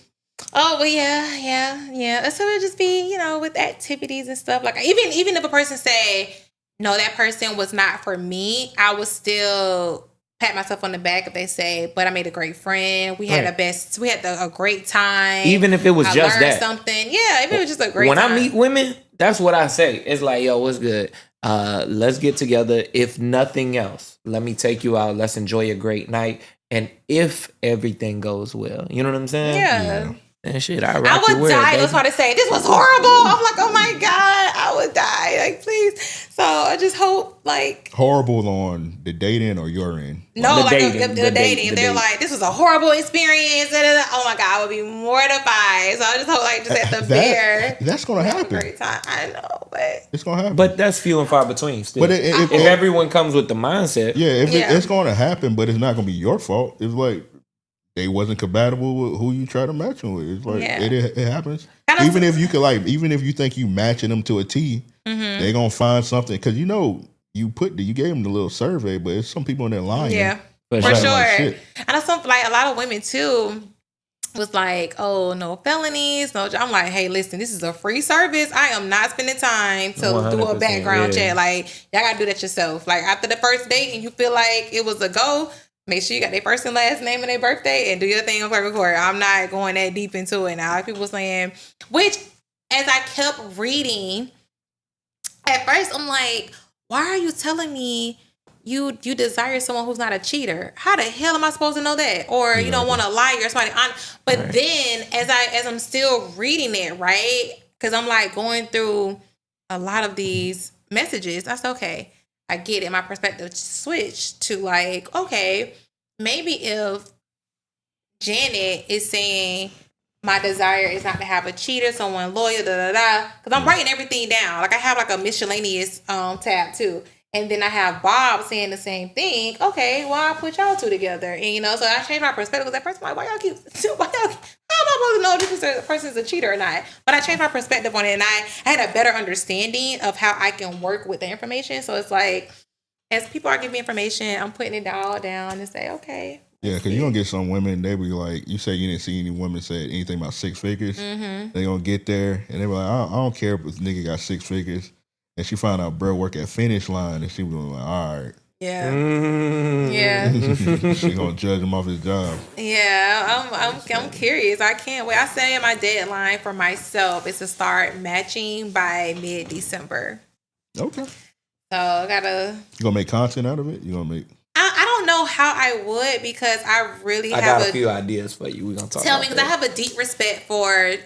Oh, well, yeah. So it'll just be, with activities and stuff. Like, even if a person say, no, that person was not for me, I would still pat myself on the back if they say, but I made a great friend. We had a great time. Even if it was just that. Something. Yeah, if it was just a great time. When I meet women, that's what I say. It's like, yo, what's good? Let's get together. If nothing else, let me take you out. Let's enjoy a great night. And if everything goes well, you know what I'm saying? Yeah. And shit, I would die. It was hard to say, this was horrible. I'm like, oh my God, I would die. Like, please. So I just hope, like. Horrible on the dating or your end? No, the dating. They're like, this was a horrible experience. Oh my God, I would be mortified. So I just hope, like, just at the bear. That's going to happen. Great time. I know, but. It's going to happen. But that's few and far between still. But if everyone comes with the mindset. Yeah, it's going to happen, but it's not going to be your fault. It's like. They wasn't compatible with who you try to match them with. It's like it happens. Even if you think you matching them to a T, they gonna find something because you gave them the little survey, but it's some people in there lying. Yeah, for sure. And that's something like a lot of women too was like, oh, no felonies, no. I'm like, hey, listen, this is a free service. I am not spending time to do a background check. Like, y'all gotta do that yourself. Like after the first date, and you feel like it was a go. Make sure you got their first and last name and their birthday and do your thing on credit record. I'm not going that deep into it now. Like people saying, which as I kept reading, at first I'm like, why are you telling me you desire someone who's not a cheater? How the hell am I supposed to know that? Or you don't want to lie or somebody on. But then as I'm still reading it, right? Because I'm like going through a lot of these messages. That's okay. I get it. My perspective switched to like, okay, maybe if Janet is saying my desire is not to have a cheater, someone loyal, because I'm writing everything down. Like I have like a miscellaneous tab too. And then I have Bob saying the same thing. Okay, well, I put y'all two together. And, so I changed my perspective. Because at first I'm like, how am I supposed to know if this person's a cheater or not? But I changed my perspective on it. And I had a better understanding of how I can work with the information. So it's like, as people are giving me information, I'm putting it all down and say, okay. Yeah, because you're going to get some women, they be like, you say you didn't see any women say anything about 6 figures. Mm-hmm. They going to get there, and they be like, I don't care if this nigga got 6 figures. And she found out bro work at Finish Line, and she was like, all right. Yeah. Yeah. She going to judge him off his job. Yeah, I'm curious. I can't wait. I say my deadline for myself is to start matching by mid-December. Okay. So I gotta... You going to make content out of it? You going to make... I don't know how I would, because I really I got a few ideas for you. We're going to talk about because I have a deep respect for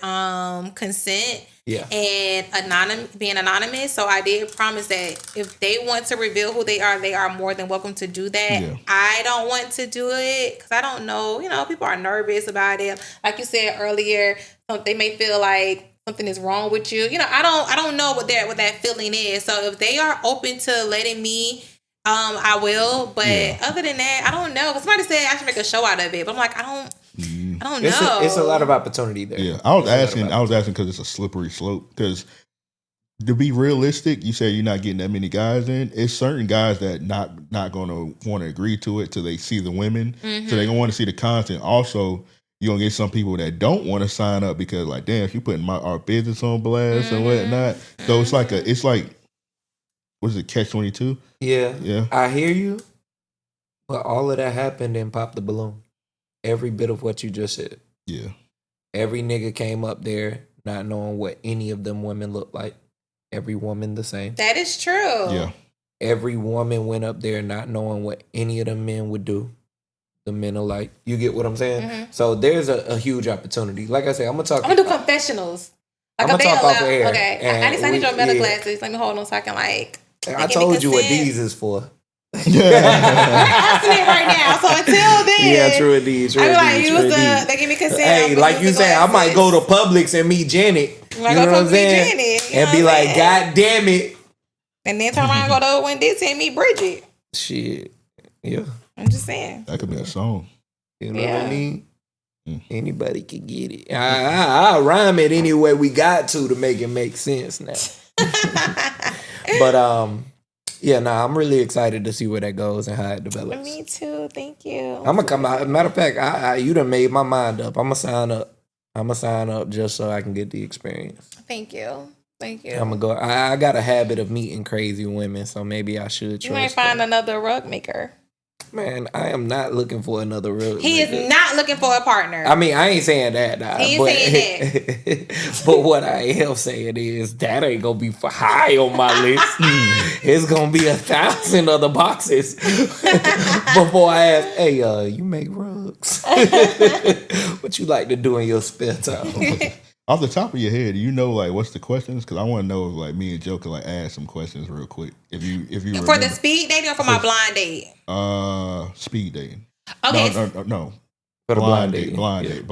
consent. Yeah. And being anonymous. So I did promise that if they want to reveal who they are more than welcome to do that. Yeah. I don't want to do it because I don't know. People are nervous about it. Like you said earlier, they may feel like something is wrong with you. I don't know what that feeling is. So if they are open to letting me, I will. But other than that, I don't know. Because somebody said I should make a show out of it. But I'm like, I don't know. It's a lot of opportunity there. Yeah, I was asking because it's a slippery slope. Because to be realistic, you say you're not getting that many guys in. It's certain guys that not going to want to agree to it till they see the women. Mm-hmm. So they're going to want to see the content. Also, you're going to get some people that don't want to sign up because like, damn, you putting our business on blast and whatnot. So it's like what is it, Catch-22? Yeah. I hear you. But all of that happened and popped the balloon. Every bit of what you just said. Yeah. Every nigga came up there not knowing what any of them women look like. Every woman the same. That is true. Yeah. Every woman went up there not knowing what any of them men would do. The men are like, you get what I'm saying? Mm-hmm. So there's a huge opportunity. Like I said, I'm gonna do confessionals. Like I'm gonna talk off air. Okay. I need your meta classes. Let me hold on so I can I told you what these is for. We're asking it right now, so until then, yeah, true indeed. They give me consent. Hey, like you said, I might go to Publix and meet Janet. You know what I'm saying? And be like, God damn it. And then turn around and go to Wendy's and meet Bridget. Shit, yeah. I'm just saying that could be a song. You know what I mean? Anybody can get it. I'll rhyme it any way we got to make it make sense now. But yeah, I'm really excited to see where that goes and how it develops. Me too. Thank you. I'm gonna come out. Matter of fact, you done made my mind up. I'm gonna sign up just so I can get the experience. Thank you. I'm gonna go. I got a habit of meeting crazy women, so maybe I should. You might find another rug maker. Man, I am not looking for another rug maker. He is not looking for a partner. I mean, I ain't saying that. He ain't saying that. But what I am saying is that ain't gonna be for high on my list. It's gonna be 1,000 other boxes before I ask, hey, you make rugs? What you like to do in your spare time? Off the top of your head, do you know what's the questions? Because I want to know if me and Joe could ask some questions real quick. If you for remember. The speed dating or for my blind date? Speed dating. Okay. No. For the blind date. Blind date.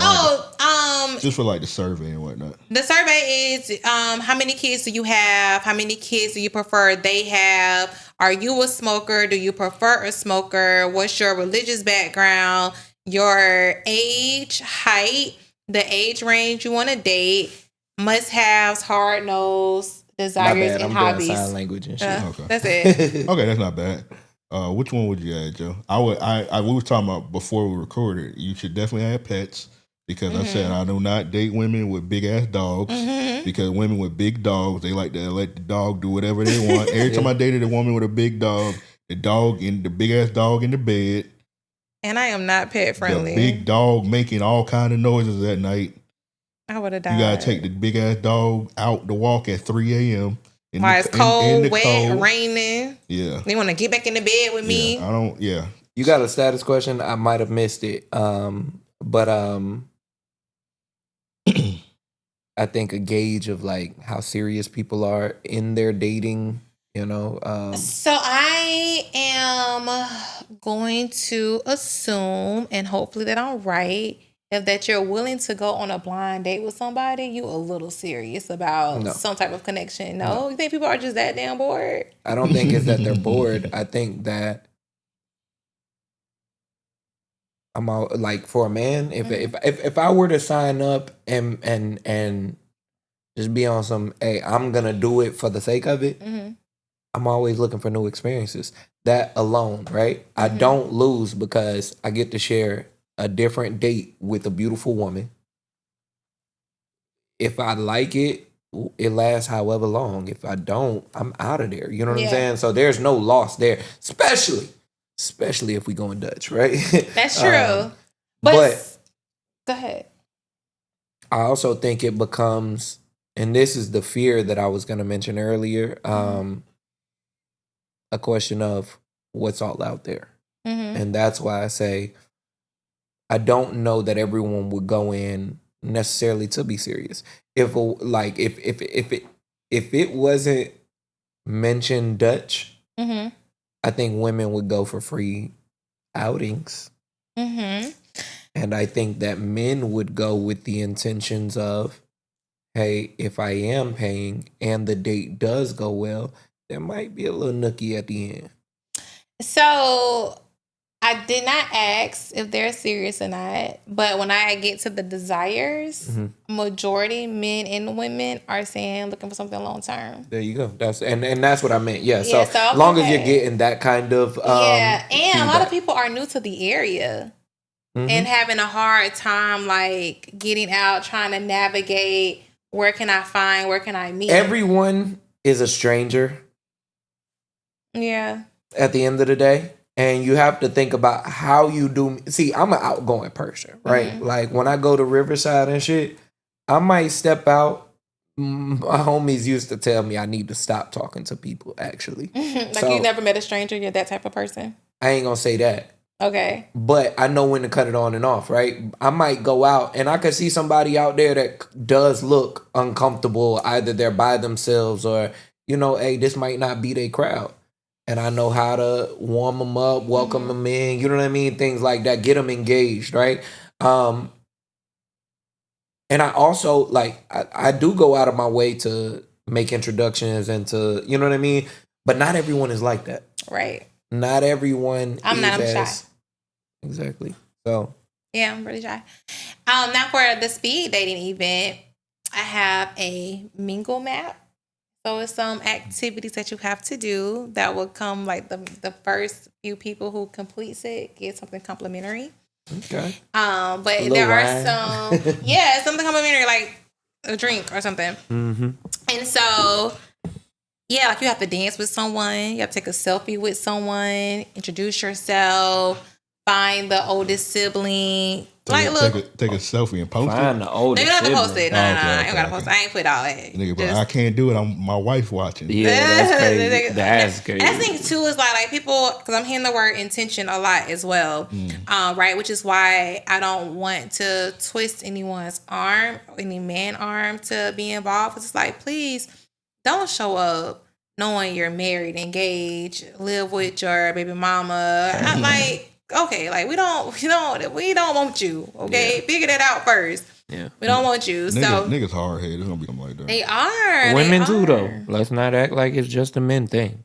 Just for the survey and whatnot. The survey is how many kids do you have? How many kids do you prefer they have? Are you a smoker? Do you prefer a smoker? What's your religious background? Your age, height, the age range you want to date, must-haves, hard-nosed, desires, and hobbies. Doing sign language and shit. Okay. That's it. Okay, that's not bad. Which one would you add, Joe? We were talking about before we recorded. You should definitely add pets because I said I do not date women with big ass dogs because women with big dogs, they like to let the dog do whatever they want. Every time I dated a woman with a big dog, the big ass dog in the bed. And I am not pet friendly. The big dog making all kind of noises at night. I would have died. You gotta take the big ass dog out to walk at 3 a.m. Why it's cold, wet, raining. Yeah. They want to get back in the bed with me. Yeah. You got a status question? I might have missed it. But I think a gauge of how serious people are in their dating You know, So I am going to assume, and hopefully that I'm right, if that you're willing to go on a blind date with somebody, you a little serious about No. some type of connection. No? You think people are just that damn bored? I don't think it's that they're bored. I think that I'm out, like, for a man, if I were to sign up and just be on some, hey, I'm gonna do it for the sake of it. I'm always looking for new experiences. That alone, right? I don't lose because I get to share a different date with a beautiful woman. If I like it, it lasts however long. If I don't, I'm out of there. You know what I'm saying? So there's no loss there, especially if we go in Dutch, right? That's true. But go ahead. I also think it becomes, and this is the fear that I was going to mention earlier, a question of what's all out there. And that's why I say I don't know that everyone would go in necessarily to be serious. If it wasn't mentioned Dutch, I think women would go for free outings. And I think that men would go with the intentions of, hey, if I am paying and the date does go well, there might be a little nookie at the end. So I did not ask if they're serious or not, but when I get to the desires, majority men and women are saying looking for something long term. There you go. That's what I meant. Yeah. So as long as you're getting that kind of and feedback. a lot of people are new to the area and having a hard time like getting out, trying to navigate. Where can I find? Where can I meet? Everyone is a stranger. Yeah. At the end of the day. And you have to think about how you do. See, I'm an outgoing person, right? Like when I go to Riverside and shit, I might step out. My homies used to tell me I need to stop talking to people, actually. Like you never met a stranger? You're that type of person? I ain't going to say that. Okay. But I know when to cut it on and off, right? I might go out and I could see somebody out there that does look uncomfortable. Either they're by themselves or, you know, hey, this might not be their crowd. And I know how to warm them up, welcome them in, you know what I mean? Things like that, get them engaged, right? And I also, like, I do go out of my way to make introductions and to, you know what I mean? But not everyone is like that. Right. Not everyone I'm shy. Exactly. So. Yeah, I'm really shy. Now for the speed dating event, I have a mingle map. So it's some activities that you have to do that will come like the first few people who completes it get something complimentary. Okay. But there are some something complimentary like a drink or something. And so like you have to dance with someone, you have to take a selfie with someone, introduce yourself, find the oldest sibling. Take a selfie and post it. Find the oldest. They don't have to post it. No, I ain't gotta okay. post it. I ain't put all that. Nigga, but I can't do it. I'm my wife watching. Yeah, that's crazy. That's crazy. And I think too is like people, because I'm hearing the word intention a lot as well, right? Which is why I don't want to twist anyone's arm, any man arm to be involved. It's like, please don't show up knowing you're married, engaged, live with your baby mama. I'm like. Okay, like we don't want you. Okay, figure that out first. Yeah, we don't want you. Niggas hard headed. It's gonna be something like that. They are. Women too, though. Let's not act like it's just a men thing.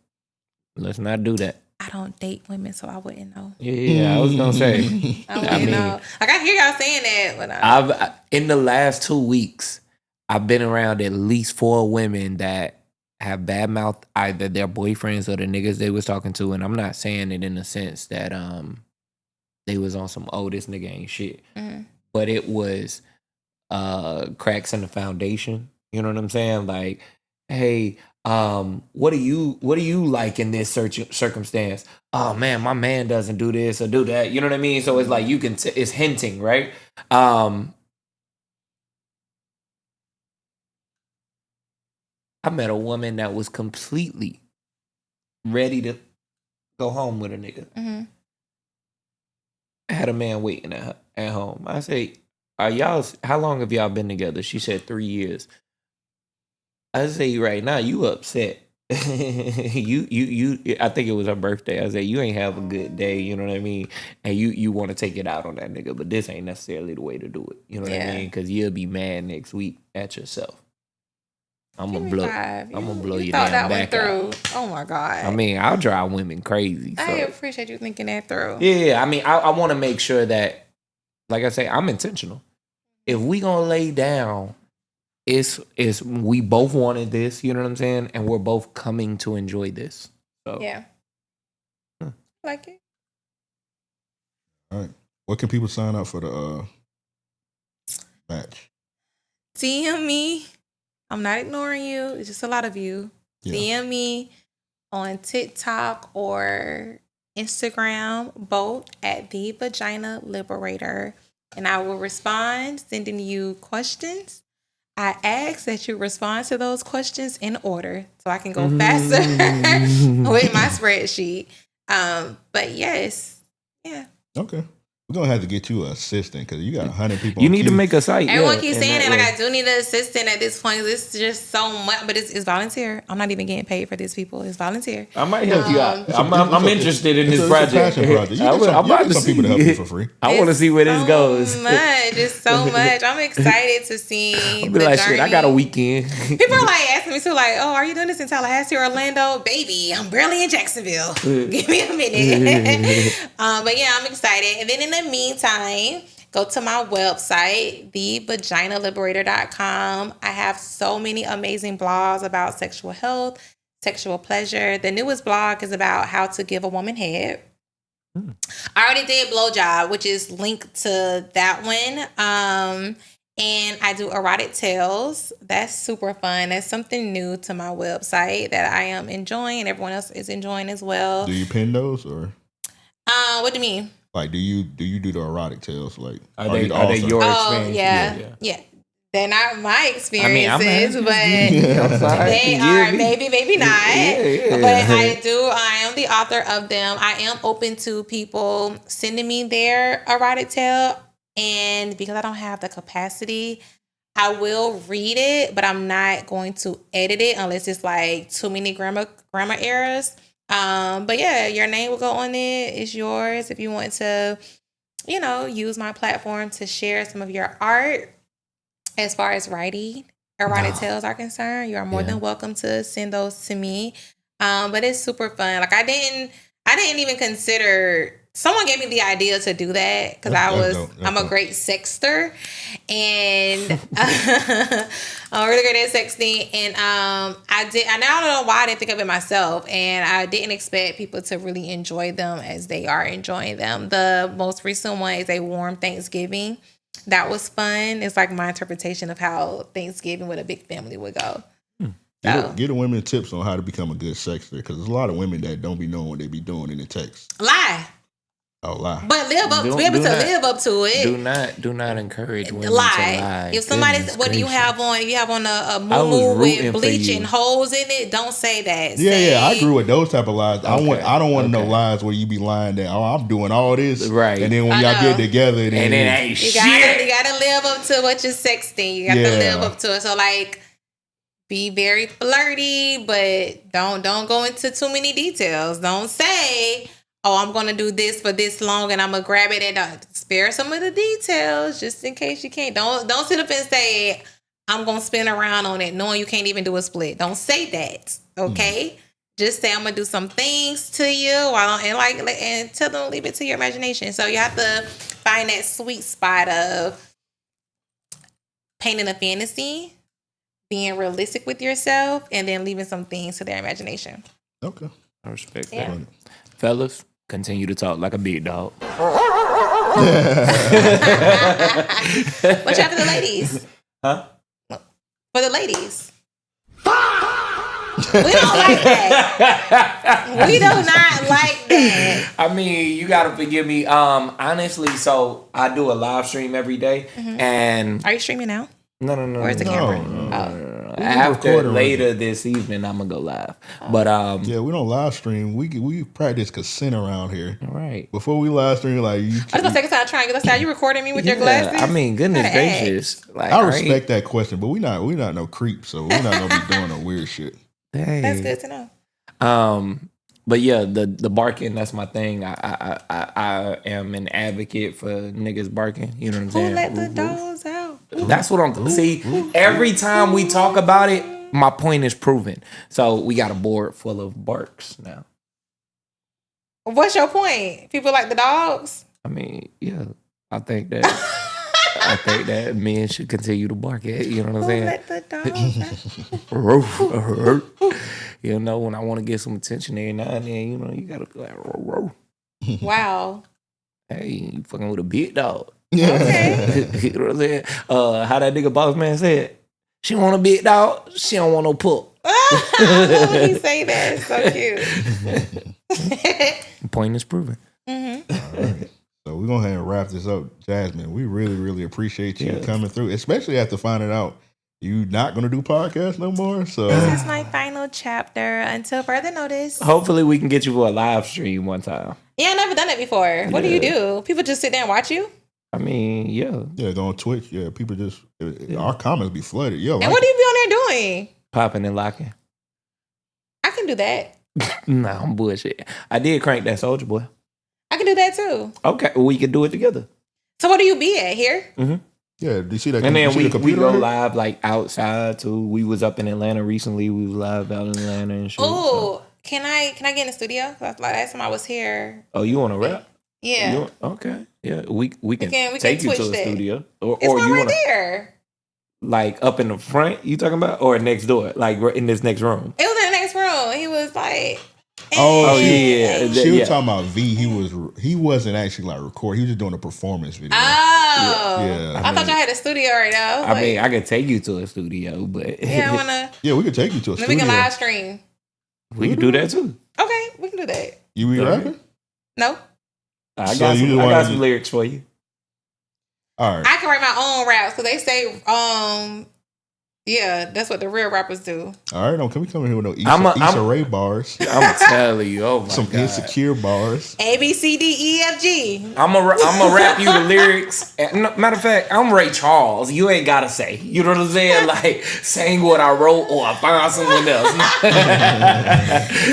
Let's not do that. I don't date women, so I wouldn't know. Yeah, I was gonna say. I wouldn't know. Like I hear y'all saying that, but in the last 2 weeks, I've been around at least 4 women that have badmouthed either their boyfriends or the niggas they was talking to, and I'm not saying it in the sense that they was on some this nigga ain't shit. But it was cracks in the foundation. You know what I'm saying? Like, hey, what do you like in this circumstance? Oh man, my man doesn't do this or do that. You know what I mean? So it's like you can it's hinting, right? I met a woman that was completely ready to go home with a nigga. I had a man waiting at home. I say, how long have y'all been together? She said 3 years. I say right now, you upset I think it was her birthday. I said, you ain't have a good day, you know what I mean? And you want to take it out on that nigga, but this ain't necessarily the way to do it. You know what I mean? Because you'll be mad next week at yourself. I'm gonna blow you thought damn that back one through. out. Oh my God. I mean, I'll drive women crazy. So. I appreciate you thinking that through. Yeah, I mean, I want to make sure that, like I say, I'm intentional. If we gonna lay down, it's we both wanted this, you know what I'm saying, and we're both coming to enjoy this. So yeah, like it. All right, what can people sign up for the match? DM me. I'm not ignoring you. It's just a lot of you. Yeah. DM me on TikTok or Instagram, both at the Vagina Liberator, and I will respond, sending you questions. I ask that you respond to those questions in order so I can go faster with my spreadsheet. But yes, yeah. Okay. We're going to have to get you an assistant because you got 100 people. You need to make a site. Everyone keeps saying that. Like, I do need an assistant at this point. It's just so much, but it's volunteer. I'm not even getting paid for this, people. It's volunteer. I might help you out. I'm interested in this project. It's a passion project. I'm about to some people to help you for free. I want to see where this goes. It's so much. I'm excited to see the like, journey. Shit, I got a weekend. People are like asking me too, like, oh, are you doing this in Tallahassee or Orlando? Baby, I'm barely in Jacksonville. Give me a minute. But yeah, I'm excited. And then in the meantime, go to my website, thevaginaliberator.com. I have so many amazing blogs about sexual health, sexual pleasure. The newest blog is about how to give a woman head. I already did blowjob, which is linked to that one. And I do erotic tales. That's super fun. That's something new to my website that I am enjoying and everyone else is enjoying as well. Do you pin those or? What do you mean? Like, do you do the erotic tales? Like, are they your experience? Yeah. They're not my experiences, but they are maybe not. But I am the author of them. I am open to people sending me their erotic tale, and because I don't have the capacity, I will read it, but I'm not going to edit it unless it's like too many grammar errors. But yeah, your name will go on it. It's yours if you want to, use my platform to share some of your art. As far as writing erotic tales are concerned, you are more than welcome to send those to me. But it's super fun. Like I didn't even consider. Someone gave me the idea to do that because I'm a great sexter, and I'm really great at sexting. And I now don't know why I didn't think of it myself, and I didn't expect people to really enjoy them as they are enjoying them. The most recent one is a warm Thanksgiving. That was fun. It's like my interpretation of how Thanksgiving with a big family would go. Get the women tips on how to become a good sexter because there's a lot of women that don't be knowing what they be doing in the text. Lie. Oh, lie. But live up to be able to live up to it. Do not encourage women to lie. If somebody, what do you have on? If you have on a moo with bleach and holes in it, don't say that. Yeah, I agree with those type of lies. Okay. I don't want to know lies where you be lying that I'm doing all this, right? And then when y'all get together, and it ain't shit. You gotta live up to what you're sexting. You got to live up to it. So like, be very flirty, but don't go into too many details. Don't say, oh, I'm going to do this for this long and I'm going to grab it, and spare some of the details just in case you can't. Don't sit up and say, I'm going to spin around on it knowing you can't even do a split. Don't say that, okay? Just say, I'm going to do some things to you and tell them to leave it to your imagination. So you have to find that sweet spot of painting a fantasy, being realistic with yourself, and then leaving some things to their imagination. Okay. I respect that. Fellas, continue to talk like a big dog. What you have for the ladies? Huh? For the ladies. We don't like that. We do not like that. I mean, you gotta forgive me. Honestly, so I do a live stream every day, and are you streaming now? No. Where's the camera? No. After later this evening, I'm gonna go live. But yeah, we don't live stream. We practice consent around here. All right. Before we live stream, like you. I was gonna take a time trying. That's how you recording me with your glasses. I mean, goodness gracious. Like, I respect that question, but we not no creeps, so we're not gonna be doing no weird shit. Hey. That's good to know. But yeah, the barking, that's my thing. I am an advocate for niggas barking. You know what I'm saying? Who let the dogs out? That's what I'm see. Every time we talk about it, my point is proven. So we got a board full of barks now. What's your point? People like the dogs? I mean, yeah. I think that men should continue to bark at. You know what I'm saying? Who let the dogs out? You know, when I want to get some attention every now and then, you know, you gotta be like, row. Wow. Hey, you fucking with a big dog. Okay. You know what I'm saying? How that nigga boss man said, she want a big dog, she don't want no pup. I love when he say that. It's so cute. Point is proven. Mm-hmm. All right. So we're going to have to wrap this up. Jasmine, we really, really appreciate you coming through, especially after finding out you not going to do podcasts no more. So this is my final chapter until further notice. Hopefully we can get you for a live stream one time. Yeah, I've never done it before. What do you do? People just sit there and watch you? I mean, yeah. Yeah, on Twitch. Yeah, people just, our comments be flooded. Yo, and what do you be on there doing? Popping and locking. I can do that. Nah, I'm bullshit. I did crank that Soldier Boy. I can do that too. Okay, we can do it together. So what do you be at here? Mm-hmm. Yeah, do you see that? And then we go here? live like outside too. We was up in Atlanta recently. We was live out in Atlanta and shit. Oh, can I get in the studio? Like last time I was here. Oh, you want to rap? Yeah. Okay. Yeah, we can can take you Twitch to the that. studio, or It's you one right want there. like up in the front. You talking about or next door, like in this next room? It was in the next room. He was like, Oh, yeah. She was talking about V. He wasn't actually like recording. He was just doing a performance video. Oh, Yeah. I thought y'all had a studio right now. I mean, I could take you to a studio, but yeah, I wanna. Yeah, we could take you to a Then studio. we can live stream. we could do that too. Okay, we can do that. You be rapping? No, I So got you some. I got wanna- some lyrics for you. All right. I can write my own raps because they say, yeah, that's what the real rappers do. All right, don't come in here with no I'm Issa Rae bars. I'm telling you, oh my Some god, insecure bars. A B C D E F G. I'm gonna rap you the lyrics. Matter of fact, I'm Ray Charles. You ain't gotta say. You know what I'm saying? Like saying what I wrote or I found someone else.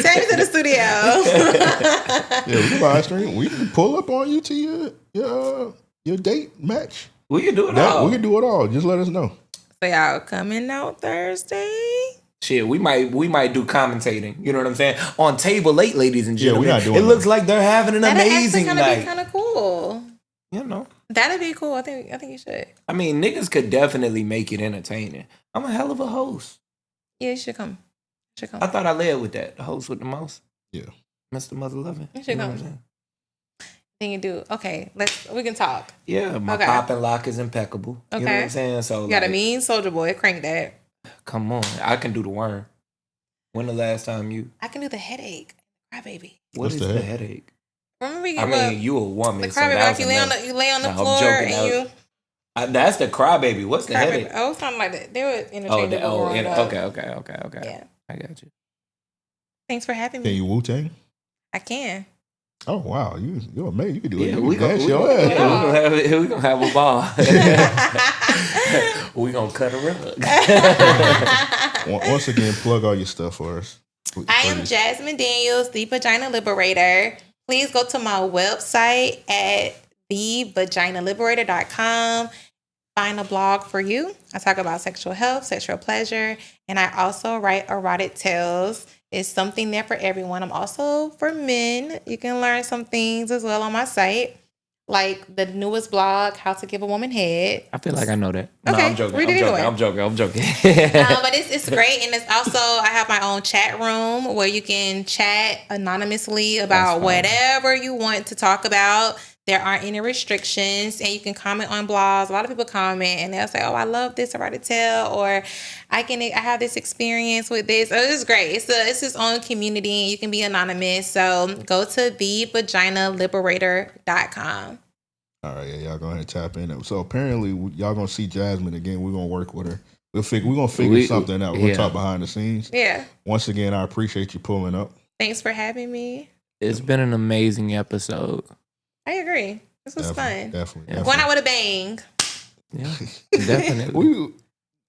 Take me to the studio. Yeah, we can live stream. We can pull up on you to your date match. We can do it all. We can do it all. Just let us know. So y'all coming out Thursday? Shit, we might do commentating. You know what I'm saying? On Table 8, ladies and gentlemen. we're not doing it looks like they're having an amazing That'd night. be kind of cool. You know, That'd be cool. I think you should. I mean, niggas could definitely make it entertaining. I'm a hell of a host. Yeah, you should come. I thought I led with that. The host with the most. Yeah. Mr. Mother Loving. You should come. Then you do. Okay, we can talk. Yeah, my pop and lock is impeccable. Okay. You know what I'm saying? So You got a mean soldier boy. Crank that. Come on. I can do the worm. When the last time you... I can do the headache. Crybaby. What is the headache? Remember you a woman. The crybaby, like you lay on the floor and you... That's the crybaby. What's the headache? Oh, something like that. They were interchangeable. Okay. Yeah. I got you. Thanks for having me. Can you Wu-Tang? I can. Oh, wow. You're amazing. You can do it. Yeah, We gonna have a ball. We gonna cut a rug. Once again, plug all your stuff for us. I am Jasmine Daniels, the Vagina Liberator. Please go to my website at thevaginaliberator.com. Find a blog for you. I talk about sexual health, sexual pleasure, and I also write erotic tales. It's something there for everyone. I'm also for men. You can learn some things as well on my site, like the newest blog, How to Give a Woman Head. I feel like I know that. Okay, no, I'm joking. read it anyway. I'm joking. But it's great, and it's also I have my own chat room where you can chat anonymously about whatever you want to talk about. There aren't any restrictions, and you can comment on blogs. A lot of people comment, and they'll say, "Oh, I love this erotic tale," or I have this experience with this." Oh, it's great. It's its own community, and you can be anonymous. So go to thevaginaliberator.com. All right, y'all go ahead and tap in. So apparently, y'all gonna see Jasmine again. We're gonna work with her. We're gonna figure something out. We'll talk behind the scenes. Yeah. Once again, I appreciate you pulling up. Thanks for having me. It's been an amazing episode. I agree. This was fun. Definitely. Going out with a bang. Yeah, definitely.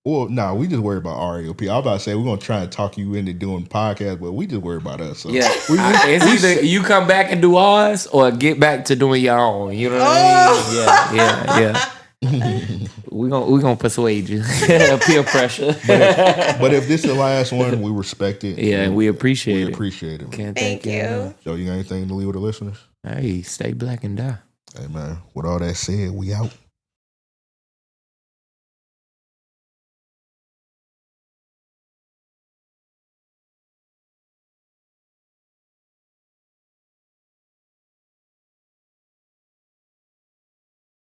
Well, we just worry about RAOP. I was about to say we're gonna try and talk you into doing podcasts, but we just worry about us. So. Yeah, it's either you come back and do ours or get back to doing your own. You know what I mean? Yeah. we gonna persuade you. Peer pressure. But if this is the last one, we respect it. Yeah, and we appreciate it. We appreciate it. Can't Thank you. Joe, you got anything to leave with the listeners? Hey, stay black and die. Hey man, with all that said, we out.